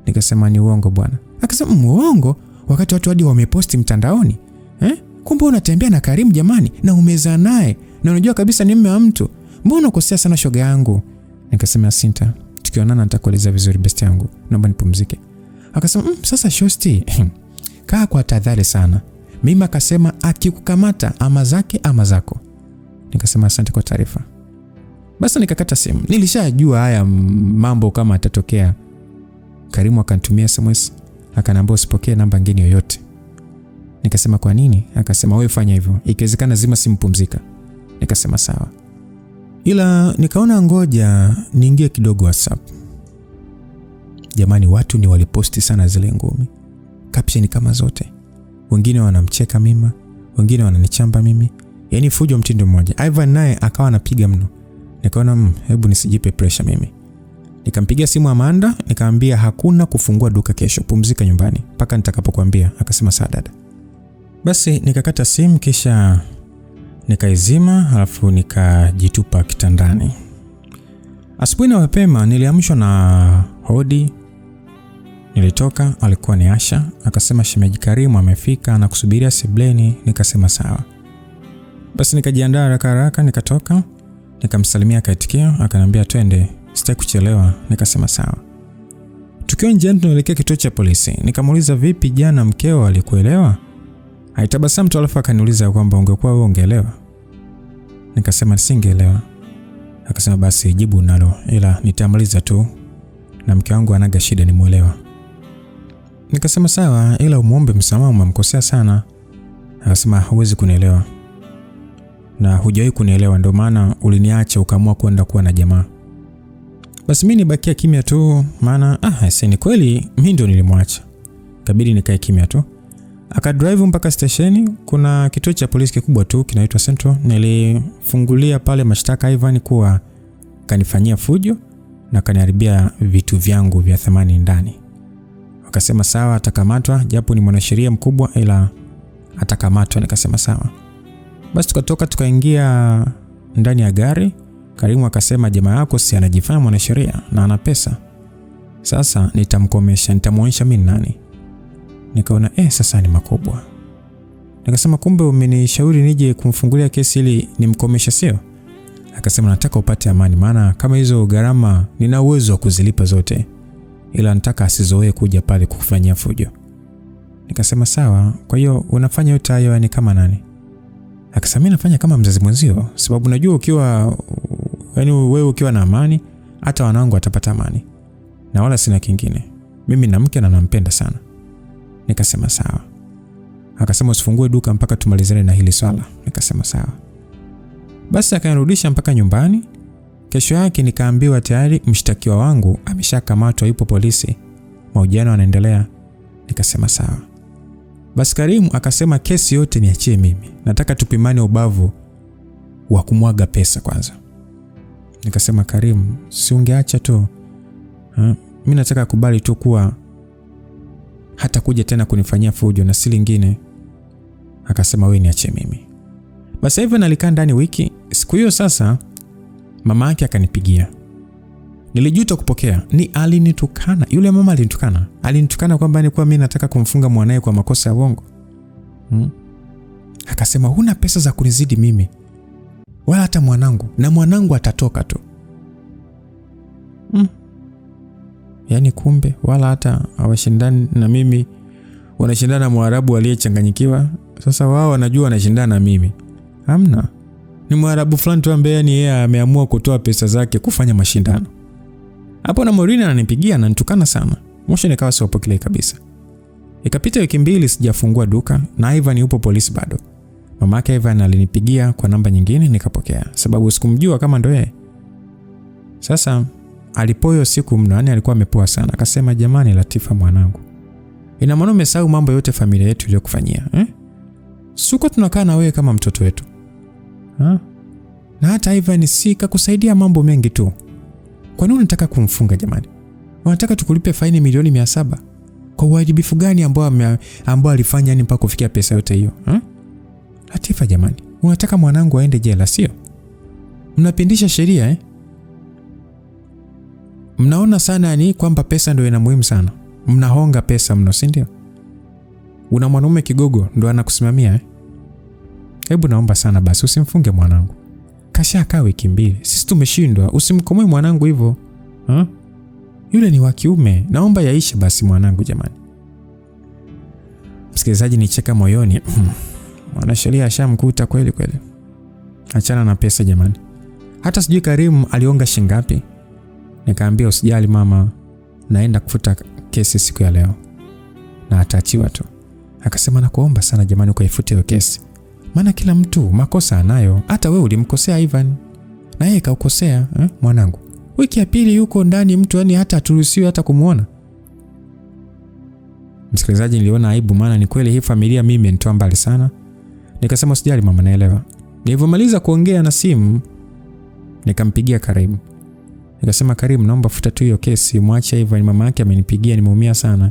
Nikasema, "Ni uongo bwana." Akasema, "Uongo? Wakati watu hadi wameposti mtandaoni? Kumbe unatembea na Karim jamani, na umezaa naye, na unajua kabisa ni mume wa mtu. Mbona unakosea sana shoga yangu?" Nikasema, "Yasinta, tukionana nitakueleza vizuri best yangu. Naomba nipumzike." Akasema, "Sasa shosti, kaa kwa tahadhari sana. Mimi akasema akikukamata ama zake ama zako." Nikasema, "Asante kwa taarifa." Basi nikakata simu. Nilishajua haya mambo kama atatokea. Karimu akanitumia SMS, akaniambia usipokee namba ngeni yoyote. Nikasema, "Kwa nini?" Akasema, "Wewe fanya hivyo. Ikiwezekana zima simu, pumzika." Nikasema sawa. Ila nikaona ngoja niingie kidogo WhatsApp. Jamani, watu ni waliposti sana zile ngumi. Caption kama zote. Wengine wanamcheka mimi, wengine wananichamba mimi. Yaani fujo mtindo mmoja. Ivan naye akawa anapiga mno. Nikaona hebu nisijipe pressure mimi. Nikampigia simu Amanda, nikamwambia hakuna kufungua duka kesho, pumzika nyumbani mpaka nitakapokuambia. Akasema sawa dada. Basi nikakata simu kisha nikaizima, alafu nikajitupa kitandani. Asubuhi na mapema niliamshwa na hodi. Nilitoka, alikuwa ni Asha. Akasema shemeji Karimu amefika na kusubiria sebleni. Nikasema sawa. Basi nikajiandaa haraka nikatoka. Nikamsalimia akaitikia, akaniambia twende, sitaki kuchelewa. Nikasema sawa. Tukiwa nje tunaelekea kituo cha polisi. Nikamuuliza, "Vipi jana mkeo alikuelewa?" Haitabasamu tu, alafu akaniuliza kwamba ungekuwa wewe ungeelewa. Nikasema singeelewa. Akasema basi jibu nalo, ila nitamaliza tu na mke wangu anaga shida, nimuelewa. Nikasema sawa, ila umuombe msamaha, umemkosea sana. Akasema huwezi kunielewa. Na hujawahi kunielewa, ndio maana uliniacha ukaamua kwenda kuwa na jamaa. Basi mimi nibakia kimya tu, maana ni kweli mimi ndio nilimwacha. Kabidi nikae kimya tu. Akadrive mpaka stesheni, kuna kituo cha polisi kikubwa tu kinaitwa Central. Nilifungulia pale mashtaka Ivan kuwa kanifanyia fujo na kaniharibia vitu vyangu vya thamani ndani. Wakasema sawa, atakamatwa, japo ni mwanasheria mkubwa ila atakamatwa. Nikasema sawa. Basi tukatoka tukaingia ndani ya gari. Karimu akasema jamaa yako si anajifanya mwanasheria na ana pesa. Sasa nitamkomesha, nitamuonyesha mimi nani. Nikaona sasa ni makubwa. Nikasema kumbe umenishauri nije kumfungulia kesi ili nimkomesha, sio? Akasema nataka upate amani, maana kama hizo gharama nina uwezo wa kuzilipa zote, ila nataka asizoee kuja pale kukufanyia fujo. Nikasema sawa, kwa hiyo unafanya yote hayo yani kama nani? Akasema mimi nafanya kama mzazi mwenzio, sababu najua ukiwa wewe ukiwa na amani hata wanangu watapata amani. Na wala sina kingine. Mimi na mke na nampenda sana. Nikasema sawa. Akasema usifungue duka mpaka tumalizane na hili swala. Nikasema sawa. Basi akanirudisha mpaka nyumbani. Kesho yake nikaambiwa tayari mshtakiwa wangu ameshakamatwa, yupo polisi. Mahojiano yanaendelea. Nikasema sawa. Basi Karimu akasema kesi yote niachie mimi. Nataka tupimane ubavu wa kumwaga pesa kwanza. Nikasema Karimu, si ungeacha tu. Mimi nataka kubali tu kuwa hata kuja tena kunifanyia fujo na si lingine. Akasema wewe niachie mimi. Basi hivyo nalikaa ndani wiki. Siku hiyo sasa mama yake akanipigia. Nilijuta kupokea. Ni alinitukana. Yule mama alinitukana. Alinitukana kwamba nilikuwa mimi nataka kumfunga mwanae kwa makosa ya uongo. Akasema huna pesa za kunizidi mimi. Wala hata mwanangu. Na mwanangu atatoka tu. Yaani kumbe wala hata hawashindani na mimi, wanashindana na Mwarabu aliyechanganyikiwa. Sasa wao wanajua wanashindana na mimi. Hamna. Ni Mwarabu fulani tu ambaye yeye ameamua kutoa pesa zake kufanya mashindano. Hapo na Morina ananipigia na nitukana sana. Mwisho nikawa siwapokelei kabisa. Ikapita wiki 2 sijafungua duka na Ivan yupo polisi bado. Mamake Ivan alinipigia kwa namba nyingine nikapokea, sababu sikumjua kama ndo yeye. Sasa alipoyo siku mnane alikuwa amepoa sana. Akasema jamani Latifa mwanangu, ina maana umesahau mambo yote familia yetu iliyokufanyia, Suko tunakaa na wewe kama mtoto wetu. Na hata Ivan si kakusaidia mambo mengi tu. Kwa nini unataka kumfunga jamani? Unataka tukulipe faini milioni 700? Kwa uwajibifu gani ambao alifanya yani mpaka kufikia pesa yote hiyo? Latifa jamani, unataka mwanangu aende jela, sio? Mnapindisha sheria, Mnaona sana ni kwamba pesa ndio ina muhimu sana. Mnahonga pesa mno, si ndio? Una mwanaume kigogo ndio anakusimamia, Hebu naomba sana basi usimfunge mwanangu. Kashakaa wiki 2. Sisi tumeshindwa. Usimkomoe mwanangu hivyo. Yule ni wa kiume. Naomba yaishe basi mwanangu jamani. Msikilizaji, nicheka moyoni. Mwanasheria ashamkuta kweli kweli. Achana na pesa jamani. Hata sijui Karimu alionga shingapi. Nikaambia usijali mama, naenda kufuta kesi siku ya leo. Na ataachiwa tu. Akasema nakuomba sana jamani ukaifute hiyo kesi. Maana kila mtu makosa anayo. Hata wewe ulimkosea Ivan. Na yeye kaukosea, mwanangu. Wiki ya 2 yuko ndani mtu yani hata haturuhusiwi hata kumuona. Msikilizaji, niliona aibu maana ni kweli hii familia mimi imenitoa mbali sana. Nikasema usijali mama, naelewa. Nilipomaliza kuongea na simu nikampigia Karimu. Nikasema Karimu, naomba futa tu hiyo kesi, muache Ivan, mama yake amenipigia nimeumia sana.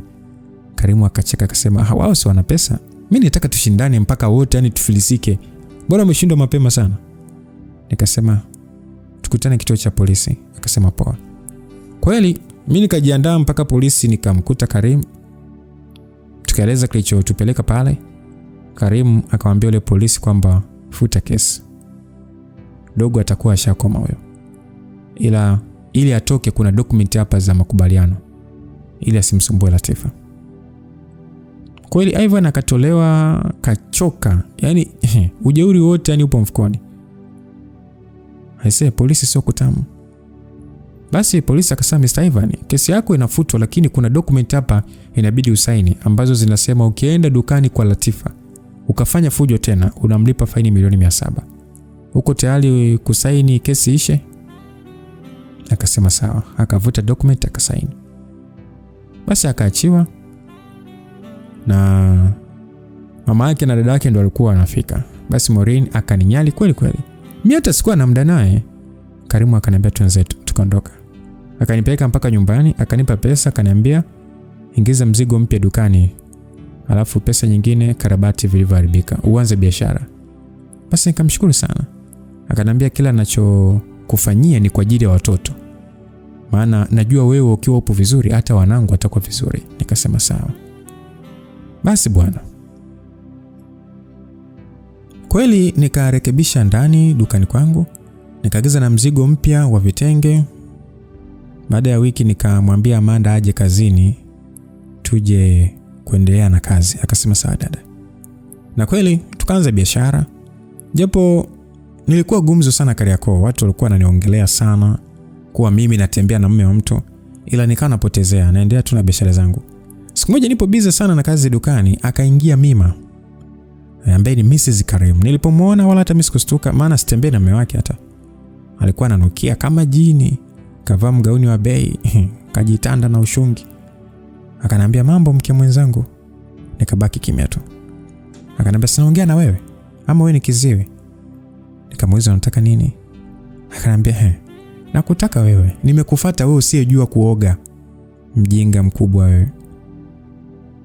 Karimu akacheka akasema wao si wana pesa. Mimi nataka tushindane mpaka wote yani tufilisike. Bora umeshindwa mapema sana. Nikasema tukutane kituo cha polisi. Akasema poa. Kweli mimi nikajiandaa mpaka polisi nikamkuta Karimu. Tukaeleza kilichotupeleka pale. Karimu akamwambia yule polisi kwamba futa kesi. Dogo atakuwa ashakoma huyo. Ila ili atoke kuna document hapa za makubaliano. Ili asimsumbue Latifa. Kweli Ivan akatolewa kachoka. Yaani ujeuri wote yani upo mfukoni. Aisee, polisi sio kutamu. Basi polisi akasema, Mr. Ivan, kesi yako inafutwa, lakini kuna document hapa inabidi usaini ambazo zinasema ukienda dukani kwa Latifa ukafanya fujo tena unamlipa faini $700,000. Uko tayari kusaini kesi ishe? Akasema sawa. Akavuta document akasaini. Basi akaachiwa na mama yake na dada yake ndio walikuwa wanafika. Basi Maureen akaninyali kweli kweli. Mimi hata sikuwa na muda naye. Karimu akaniambia tuanzetu, tukaondoka. Akanipeleka mpaka nyumbani, akanipa pesa, akaniambia ingiza mzigo mpya dukani. Alafu pesa nyingine karabati vilivyoharibika, uanze biashara. Basi nikamshukuru sana. Akaniambia kila ninachokufanyia ni kwa ajili ya watoto. Maana najua wewe ukiwa upo vizuri hata wanangu watakuwa vizuri. Nikasema sawa. Basi bwana. Kweli nikarekebisha ndani dukani kwangu. Nikaagiza na mzigo mpya wa vitenge. Baada ya wiki nikamwambia Amanda aje kazini tuje kuendelea na kazi. Akasema sawa dada. Na kweli tukaanza biashara. Japo nilikuwa gumzo sana Kariakoo, watu walikuwa wananiongelea sana kuwa mimi natembea na mume wa mtu, ila nikawa napotezea, naendelea tu na biashara zangu. Siku moja nipo busy sana na kazi dukani, akaingia Mima ambaye ni Mrs. Karim. Nilipomuona wala hata mimi sikustuka, maana sitembei na mume wake hata. Alikuwa ananukia kama jini, kavaa mgauni wa bei, kajitanda na ushungi. Akaniambia mambo mke mwenzangu. Nikabaki kimya tu. Akaniambia sinaongea na wewe ama wewe ni kiziwi? Nikamuuliza unataka nini? Akaniambia nakutaka wewe. Nimekufuata wewe usiyejua kuoga. Mjinga mkubwa wewe.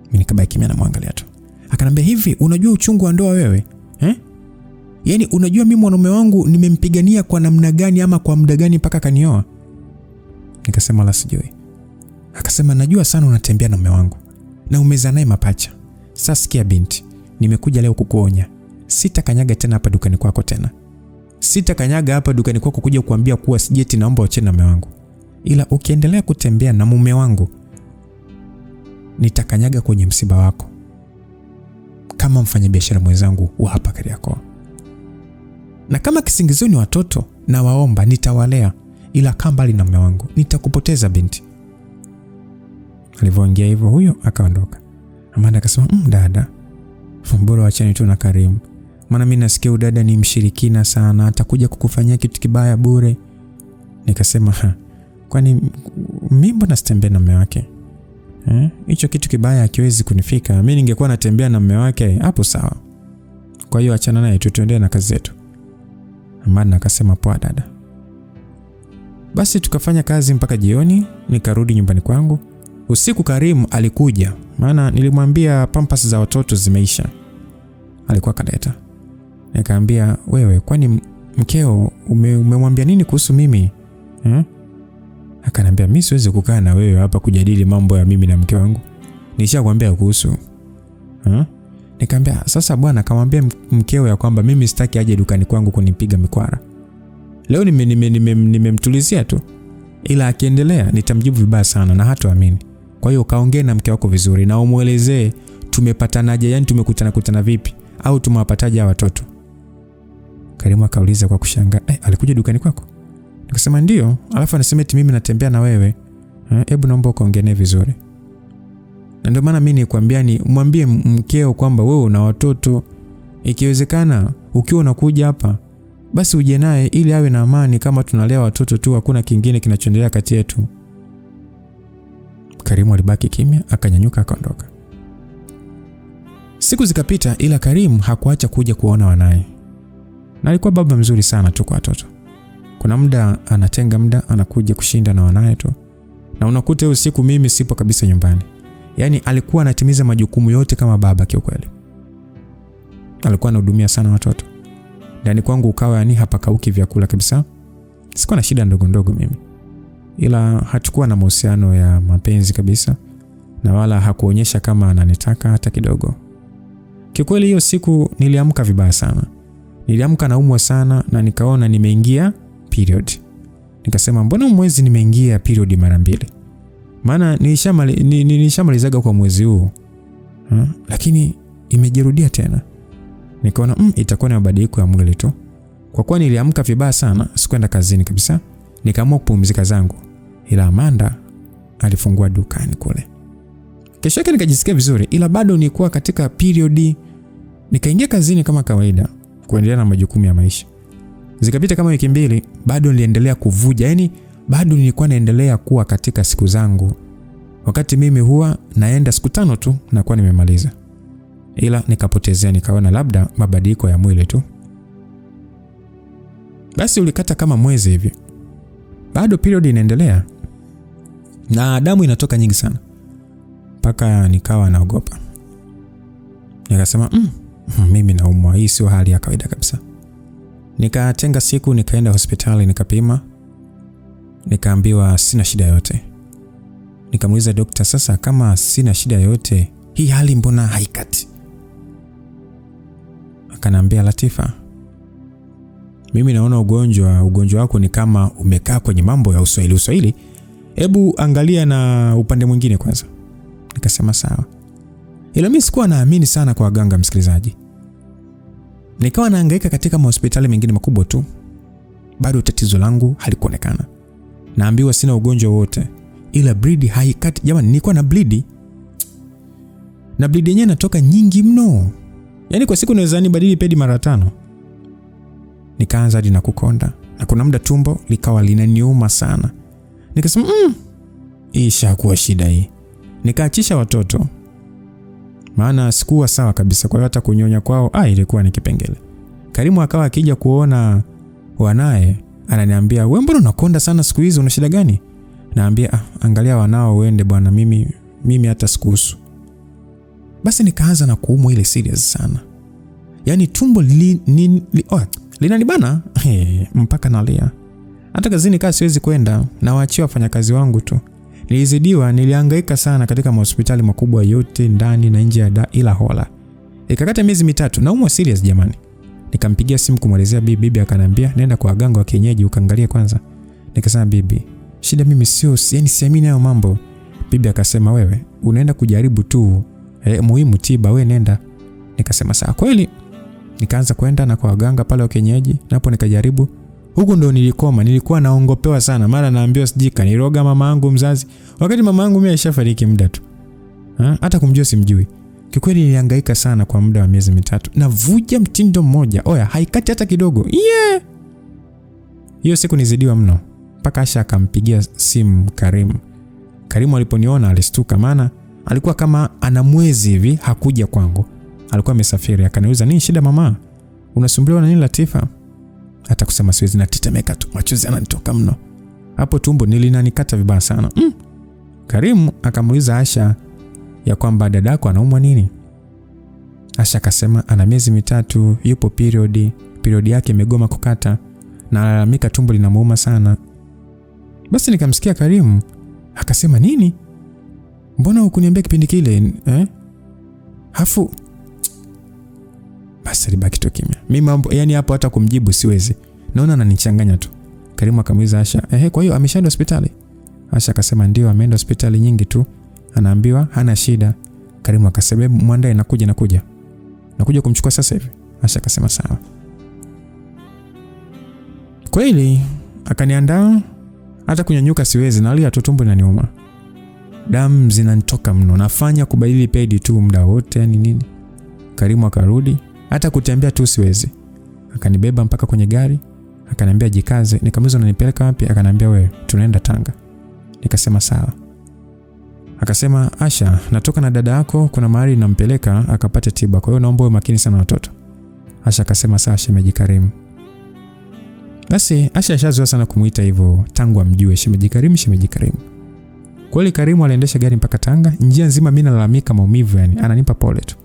Mimi nikabaki kimya na muangalia tu. Akaniambia hivi unajua uchungu wa ndoa wewe? Yaani unajua mimi mwanaume wangu nimempigania kwa namna gani ama kwa muda gani mpaka kanioa? Nikasema la sijui. Akasema najua sana unatembea na mume wangu na umezaa naye mapacha. Sasa sikia binti, nimekuja leo kukuonya. Sitakanyaga tena hapa dukani kwako tena. Sitakanyaga hapa dukani kwako kuja kukuambia kuwa sijeti naomba uache na mume wangu. Ila ukiendelea kutembea na mume wangu nitakanyaga kwenye msiba wako. Kama mfanyabiashara mwenzangu wa hapa Kariakoo. Na kama kisingizio ni watoto na waomba nitawalea, ila kambali na mume wangu nitakupoteza binti. Alivyoongea hivyo huyo akaondoka. Amanda akasema dada, bora waachane tu na Karim. Maana mimi nasikia dada ni mshirikina sana, atakuja kukufanyia kitu kibaya bure. Nikasema kwani mimi mbona sitembea na mume wake? Hicho kitu kibaya hakiwezi kunifika. Mimi ningekuwa natembea na mume wake hapo sawa. Kwa hiyo achana naye tuendelee na kazi zetu. Amanda akasema poa dada. Basi tukafanya kazi mpaka jioni, nikarudi nyumbani kwangu. Usiku Karim alikuja, maana nilimwambia pampers za watoto zimeisha. Alikuwa kaleta. Nikamwambia wewe kwani mkeo umemwambia nini kuhusu mimi? Akaniambia mimi siwezi kukaa na wewe hapa kujadili mambo ya mimi na mke wangu. Nishakwambia kuhusu. Nikamwambia sasa bwana akamwambia mkeo ya kwamba mimi sitaki aje dukani kwangu kunipiga mikwara. Leo nimemtulizia tu. Ila akiendelea nitamjibu vibaya sana na hataamini. Kwa hiyo kaongee na mke wako vizuri na umuelezee tumepatanaje, yani tumekutana vipi au tumewapataje watoto. Karimu akauliza kwa kushangaa, alikuja dukani kwako? Nikasema ndio, alafu anasema eti mimi natembea na wewe. Hebu naomba ukaongee naye vizuri. Na ndio maana mimi nikwambia ni mwambie mkeo kwamba wewe una watoto. Ikiwezekana ukiwa unakuja hapa basi uje naye ili awe na amani, kama tunalea watoto tu hakuna kingine kinachoendelea kati yetu. Karimu alibaki kimya, akanyanyuka akaondoka. Siku zikapita ila Karim hakuacha kuja kuona wanae. Na alikuwa baba mzuri sana tu kwa watoto. Kuna muda anatenga muda anakuja kushinda na wanae tu. Na unakuta usiku mimi sipo kabisa nyumbani. Yaani alikuwa anatimiza majukumu yote kama baba kiukweli. Alikuwa anahudumia sana watoto. Ndani kwangu ukawa yani hapakauki vyakula kabisa. Sikuwa na shida ndogo mimi. Ila hatakuwa na mahusiano ya mapenzi kabisa. Na wala hakuonyesha kama ananitaka hata kidogo. Kiukweli hiyo siku niliamka vibaya sana. Niliamka naumwa sana na nikaona nimeingia period. Nikasema mbona mwezi nimeingia period mara 2? Maana nilishamalizaga kwa mwezi huu. Lakini imejirudia tena. Nikaona itakuwa ni mabadiliko ya mwili tu. Kwa kuwa niliamka vibaya sana, sikwenda kazini kabisa. Nikaamua kupumzika zangu. Ila Amanda alifungua dukani kule. Kesho yake nikajisikia vizuri, ila bado nilikuwa katika period. Nikaingia kazini kama kawaida, kuendelea na majukumu ya maisha. Zikapita kama wiki 2, bado niliendelea kuvuja. Yaani bado nilikuwa naendelea kuwa katika siku zangu. Wakati mimi huwa naenda siku 5 tu na kuwa nimemaliza. Ila nikapotezea, nikaona labda mabadiliko ya mwili tu. Basi ulikata kama mwezi hivi. Bado period inaendelea. Na damu inatoka nyingi sana. Paka nikawa naogopa. Nikasema, mimi naumwa, hii sio hali ya kawaida kabisa. Nikatenga siku, nikaenda hospitali, nikapima. Nikaambiwa sina shida yote. Nikamuuliza daktari, sasa kama sina shida yote, hii hali mbona haikati? Akaniambia, Latifa, mimi naona ugonjwa wako ni kama umekaa kwenye mambo ya Uswahili. Hebu angalia na upande mwingine kwanza. Nikasema sawa. Ila mimi sikuwa naamini sana kwa waganga, msikilizaji. Nikawa nahangaika katika hospitali mengine makubwa tu. Bado tatizo langu halikuonekana. Naambiwa sina ugonjwa wote, ila bleed haikati. Jamani, nilikuwa na bleed. Na bleed yenyewe inatoka nyingi mno. Yaani kwa siku naweza nibadili pedi mara 5. Nikaanza hadi na kukonda. Na kuna muda tumbo likawa linaniuma sana. Nikasema, hii ishakuwa shida hii. Nikaachisha watoto. Maana sikuwa sawa kabisa, kwa hiyo hata kunyonya kwao ilikuwa ni kipengele. Karimu akawa akija kuona wanae, ananiambia, "Wewe mbona unakonda sana siku hizi, una shida gani?" Naambia, "Angalia wanao uende bwana, mimi hata sikuhusu." Basi nikaanza na kuumwa ile serious sana. Yaani tumbo linanibana mpaka nalia. Hata kazini kasi siwezi kwenda, na waachia wafanyakazi wangu tu. Nilizidiwa, nilihangaika sana katika hospitali makubwa yote ndani na nje ya ila Hola. Ikakata miezi 3, naumwa serious jamani. Nikampigia simu kumwelezea bibi, akaniambia, "Nenda kwa waganga wa kienyeji ukaangalie kwanza." Nikasema, "Bibi, shida mimi siamini hayo mambo." Bibi akasema, "Wewe unaenda kujaribu tu. Muhimu tiba, wewe nenda." Nikasema, "Sawa." Kweli nikaanza kwenda na kwa waganga pale wa kienyeji, napo nikajaribu. Huko ndo nilikoma, nilikuwa naongopewa sana. Mara naambiwa sijui kaniroga mama yangu mzazi. Wakati mama yangu mimi alishafariki muda tu. Hata kumjua simjui. Kikweli nilihangaika sana kwa muda wa miezi 3. Navuja mtindo mmoja. Haikati hata kidogo. Hiyo siku nizidiwa mno. Mpaka Asha akampigia simu Karimu. Karimu aliponiona alistuka, maana alikuwa kama ana mwezi hivi hakuja kwangu. Alikuwa amesafiri. Akaniuliza, "Nini shida mama? Unasumbuliwa na nini Latifa?" Hata kusema siwezi, natetemeka tu. Machozi yananitoka mno. Hapo tumbo nilinanikata vibaya sana. Karimu akamuuliza Asha ya kwamba dadako anaumwa nini. Asha akasema ana miezi 3, yupo period yake imegoma kukata na analalamika tumbo linamuuma sana. Basi nikamsikia Karimu akasema, "Nini? Mbona hukuniambia kipindi kile?" Hafu basi libaki tu kimya. Mimi mambo yani hapo hata kumjibu siwezi. Naona ananichanganya tu. Karimu akamuuliza Asha, "Kwa hiyo ameshaenda hospitali?" Asha akasema, "Ndio, ameenda hospitali nyingi tu. Anaambiwa hana shida." Karimu akasema, "Mwandae nakuja kumchukua sasa hivi." Asha akasema, "Sawa." Kweli akaniandaa, hata kunyanyuka siwezi, nalia tu, tumbo linaniuma. Damu zinanitoka mno, nafanya kubadili pedi tu muda wote, yani nini. Karimu akarudi, hata kutembea tu siwezi. Akanibeba mpaka kwenye gari, akaniambia jikaze. Nikamuuliza, "Unanipeleka wapi?" Akaniambia, "Wewe tunaenda Tanga." Nikasema sawa. Akasema, "Asha, natoka na dada yako, kuna mahali nampeleka akapate tiba. Kwa hiyo naomba uwe makini sana watoto." Asha akasema, "Sawa shemeji Karimu." Basi Asha ashazoea sana kumuita hivyo tangu amjue, shemeji Karimu. Kweli Karimu aliendesha gari mpaka Tanga. Njia nzima mimi nalalamika maumivu, yani ananipa pole tu.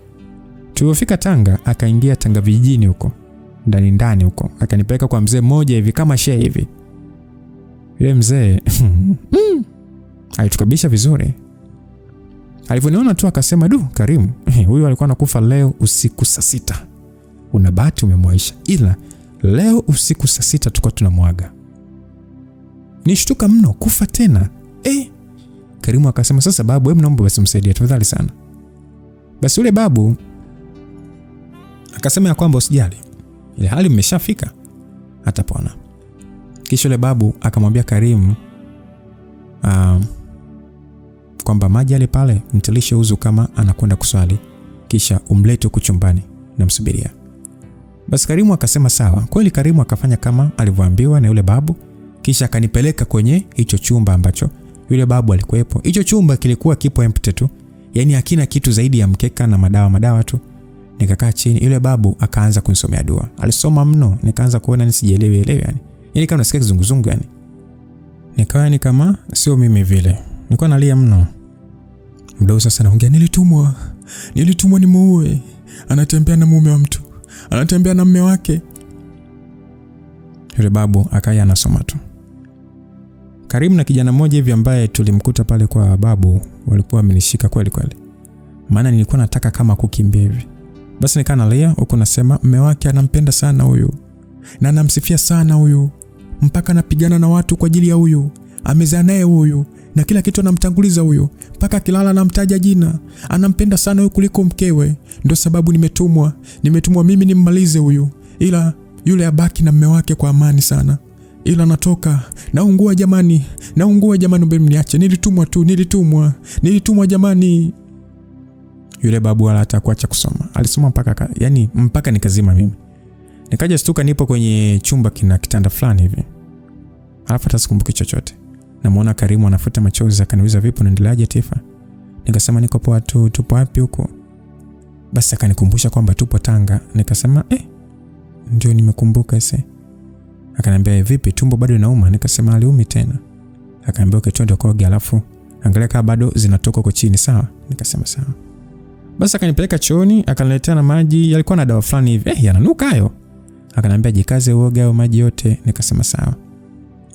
Tulipofika Tanga, akaingia Tanga vijijini huko. Ndani huko. Akanipeleka kwa mzee mmoja hivi kama shehe hivi. Yule mzee alitukabisha vizuri. Alivyoniona tu akasema, "Du, Karimu, huyu alikuwa anakufa leo usiku saa 6. Una bahati umemwaisha. Ila leo usiku saa 6 tulikuwa tunamwaga." Nishtuka mno, kufa tena. Karimu akasema, "Sasa babu, hebu naomba basi msaidie tafadhali sana." Basi yule babu akasema ya kwamba usijali, ile hali mmeshafika. atapona. Kisha yule babu akamwambia Karimu kwamba maji yale pale mtilishe uzu kama anakwenda kuswali, kisha umlete huko chumbani na msubiria. Basi Karimu akasema sawa. Kweli Karimu akafanya kama alivyoambiwa na yule babu, kisha akanipeleka kwenye hicho chumba ambacho yule babu alikuwepo. Hicho chumba kilikuwa kipo empty tu, yani hakina kitu zaidi ya mkeka na madawa tu. Nikakaa chini, yule babu akaanza kunisomea dua. Alisoma mno, nikaanza kuona nisijielewi yani. Yani kama nasikia kizunguzungu yani. Nikawa ni kama sio mimi vile. Nilikuwa nalia mno. Mdau sasa naongea, nilitumwa nimuue. Anatembea na mume wa mtu. Anatembea na mume wake. Yule babu akaya anasoma tu. Karimu na kijana mmoja hivi ambaye tulimkuta pale kwa babu walikuwa wamenishika kweli. Maana nilikuwa nataka kama kukimbia hivi. Basi nikaa nalia huko nasema mume wake anampenda sana huyu. Na anamsifia sana huyu. Mpaka anapigana na watu kwa ajili ya huyu. Amezaa naye huyu. Na kila kitu anamtanguliza huyu. Mpaka kilala anamtaja jina. Anampenda sana huyu kuliko mkewe. Ndio sababu nimetumwa mimi nimmalize huyu. Ila yule abaki na mume wake kwa amani sana. Ila natoka naungua jamani mbona mniache, nilitumwa jamani. Yule babu wala hata kuacha kusoma. Alisoma mpaka nikazima mimi. Nikaja stuka nipo kwenye chumba kina kitanda fulani hivi. Alafu hata sikumbuki chochote. Namuona Karimu anafuta machozi akaniuliza vipi unaendeleaje Tifa? Nikasema niko poa tu, tupo wapi huko? Basi akanikumbusha kwamba tupo Tanga. Nikasema ndio nimekumbuka ese. Akaniambia vipi tumbo bado linauma? Nikasema aliumi tena. Akaniambia twende koge alafu angalia kama bado zinatoka huko chini sawa? Nikasema sawa. Basi akanipeleka chooni akaniletea na maji, yalikuwa na dawa fulani hivi. Yananuka hayo. Akaniambia jikaze uoge hayo maji yote. Nikasema sawa.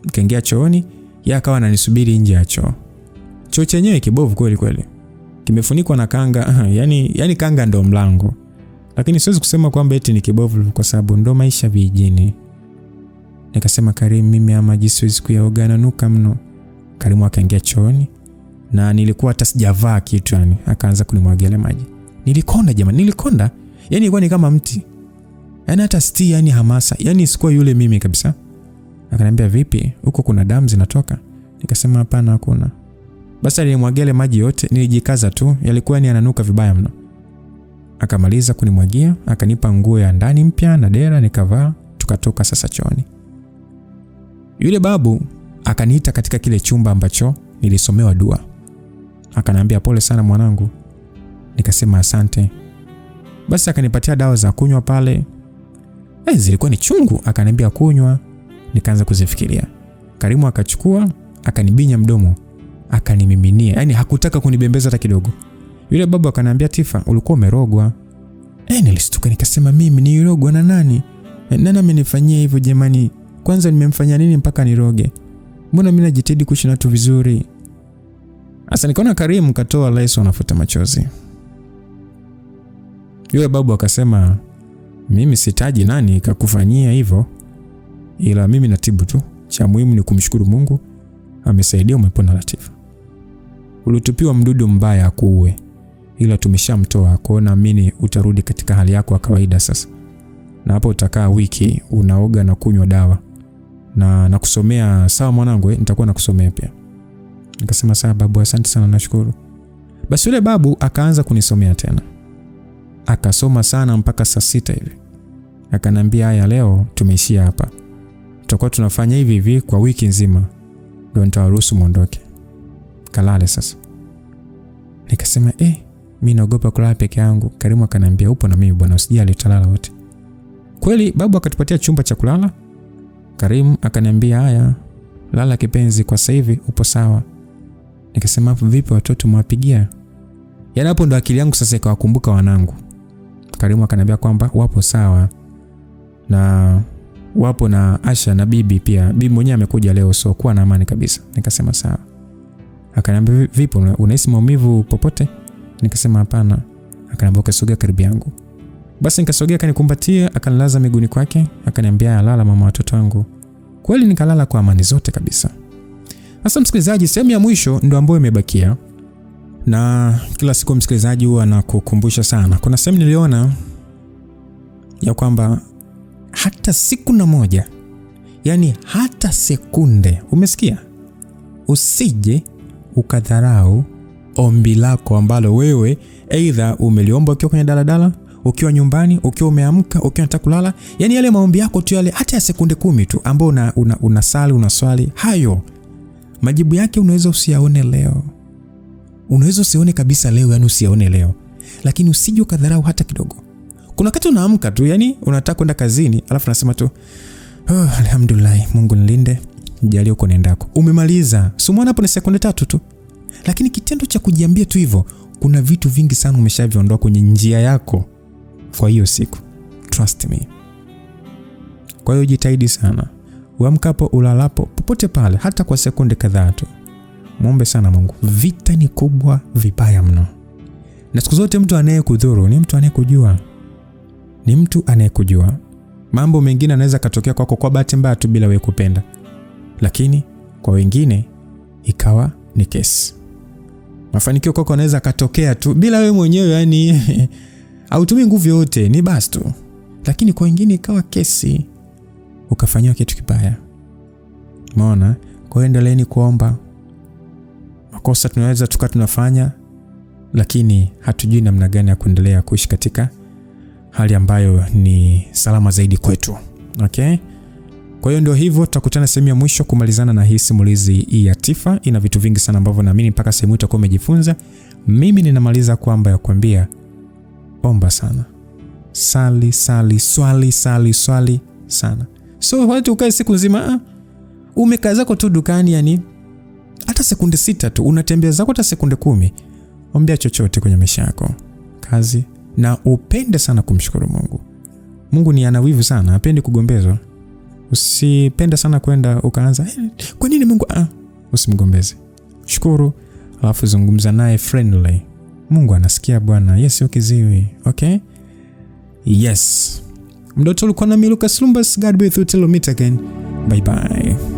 Nikaingia chooni, yeye akawa ananisubiri nje ya choo. Choo chenyewe kibovu kweli. Kimefunikwa na kanga, yani kanga ndo mlango. Lakini siwezi kusema kwamba eti ni kibovu kwa sababu ndo maisha vijijini. Nikasema Karimu mimi ya maji siwezi kuyaoga nanuka mno. Karimu akaingia chooni na nilikuwa hata sijavaa kitu yani. Akaanza kunimwagia maji. Nilikonda jamani, nilikonda. Yani ilikuwa ni kama mti. Yani hata siti yani hamasa. Yani sikuwa yule mimi kabisa. Akaniambia vipi? Huko kuna damu zinatoka? Nikasema hapana hakuna. Basi alinimwagia maji yote, nilijikaza tu, yalikuwa ni yananuka vibaya mno. Akamaliza kunimwagia, akanipa nguo ya ndani mpya na dera nikavaa, tukatoka sasa chooni. Yule babu akaniita katika kile chumba ambacho nilisomewa dua. Akaniambia pole sana mwanangu. Nikasema asante. Basi akanipatia dawa za kunywa pale. Zilikuwa ni chungu, akaniambia kunywa. Nikaanza kuzifikiria. Karimu akachukua, akanibinya mdomo, akanimiminia. Yani hakutaka kunibembeza hata kidogo. Yule babu akaniambia Tifa, ulikuwa umerogwa. Nilistuka nikasema mimi nilirogwa na nani? Nani amenifanyia hivyo jamani? Kwanza nimemfanyia nini mpaka niroge? Mbona mimi najitahidi kuishi na watu vizuri? Sasa nikaona Karimu katoa leso anafuta machozi. Yule babu akasema mimi sitaji nani kakufanyia hivyo. Ila mimi natibu tu. Cha muhimu ni kumshukuru Mungu. Amesaidia umepona Latifa. Ulitupiwa mdudu mbaya akuue. Ila tumeshamtoa kwa naamini utarudi katika hali yako ya kawaida sasa. Na hapo utakaa wiki unaoga na kunywa dawa. Na nakusomea sawa mwanangu, nitakuwa nakusomea pia. Nikasema sawa babu, asante sana nashukuru. Basi yule babu akaanza kunisomea tena. Akasoma sana mpaka saa 6 hivi. Akanambia haya leo tumeishia hapa. Tutakuwa tunafanya hivi kwa wiki nzima. Ndio nitawaruhusu muondoke. Kalale sasa. Nikasema mimi naogopa kulala peke yangu. Karimu akanambia upo na mimi bwana, usijali tutalala wote. Kweli babu akatupatia chumba cha kulala. Karimu akaniambia haya lala kipenzi, kwa sasa hivi upo sawa. Nikasema vipi watoto mwapigia? Yaani hapo ndo akili yangu sasa ikawakumbuka wanangu. Karimu akaniambia kwamba wapo sawa. Na wapo na Asha na bibi pia. Bibi mwenyewe amekuja leo so kuwa na amani kabisa. Nikasema sawa. Akaniambia vipi unahisi maumivu popote? Nikasema hapana. Akaniambia ukasogea karibu yangu. Basi nikasogea akanikumbatia, akanilaza miguuni kwake, akaniambia lala mama watoto wangu. Kweli nikalala kwa amani zote kabisa. Sasa msikilizaji, sehemu ya mwisho ndio ambayo imebakia. Na kila siku msikilizaji huwa anakukumbusha sana. Kuna sehemu niliona ya kwamba hata siku na moja Yaani hata sekunde, umesikia? Usije ukadharau ombi lako ambalo wewe aidha umeliomba ukiwa kwenye daladala, ukiwa nyumbani, ukiwa umeamka, ukiwa unataka kulala. Yaani yale maombi yako tu yale hata ya sekunde 10 tu ambao unaswali hayo. Majibu yake unaweza usiyaone leo. Unaweza usione kabisa leo, yani usiyaone leo. Lakini usije ukadharau hata kidogo. Kuna wakati unaamka tu, yani unataka kwenda kazini, alafu unasema tu, "Oh, alhamdulillah, Mungu nilinde, nijalie uko nendako." Umemaliza. Sumwana hapo ni sekunde 3 tu. Lakini kitendo cha kujiambia tu hivyo, kuna vitu vingi sana umeshaviondoa kwenye njia yako kwa hiyo siku. Trust me. Kwa hiyo jitahidi sana. Uamkapo, ulalapo, popote pale, hata kwa sekunde kadhaa tu. Muombe sana Mungu. Vita ni kubwa vibaya mno. Na siku zote mtu anayekudhuru ni mtu anayekujua. Ni mtu anayekujua. Mambo mengine yanaweza katokea kwako kwa bahati mbaya tu bila wewe kupenda. Lakini kwa wengine ikawa ni kesi. Mafanikio kwako yanaweza katokea tu bila wewe mwenyewe, yani hautumii nguvu yote, ni basi tu. Lakini kwa wengine ikawa kesi, ukafanywa kitu kibaya. Umeona? Kwa hiyo endeleeni kuomba. Makosa tunaweza tunafanya, lakini hatujui namna gani ya kuendelea kuishi katika hali ambayo ni salama zaidi kwetu. Okay? Kwa hiyo ndio hivyo, tutakutana sehemu ya mwisho kumalizana na hii simulizi hii ya Tifa. Ina vitu vingi sana ambavyo naamini mpaka sehemu utakuwa umejifunza. Mimi ninamaliza kwamba ya kuambia omba sana. Swali sana. So watu ukae siku nzima umekaa zako tu dukani, yani hata sekunde 6 tu unatembea zako, hata sekunde 10. Ombea chochote kwenye maisha yako. Kazi na upende sana kumshukuru Mungu. Mungu ni anawivu sana, hapendi kugombezwa. Usipende sana kwenda ukaanza, "Kwa nini Mungu?" Usimgombeze. Shukuru, alafu zungumza naye friendly. Mungu anasikia bwana. Yes, ukiziwi. Okay? Yes. Mdoto ulikuwa na Lucas Lumbas. God be with you till we meet again. Bye bye.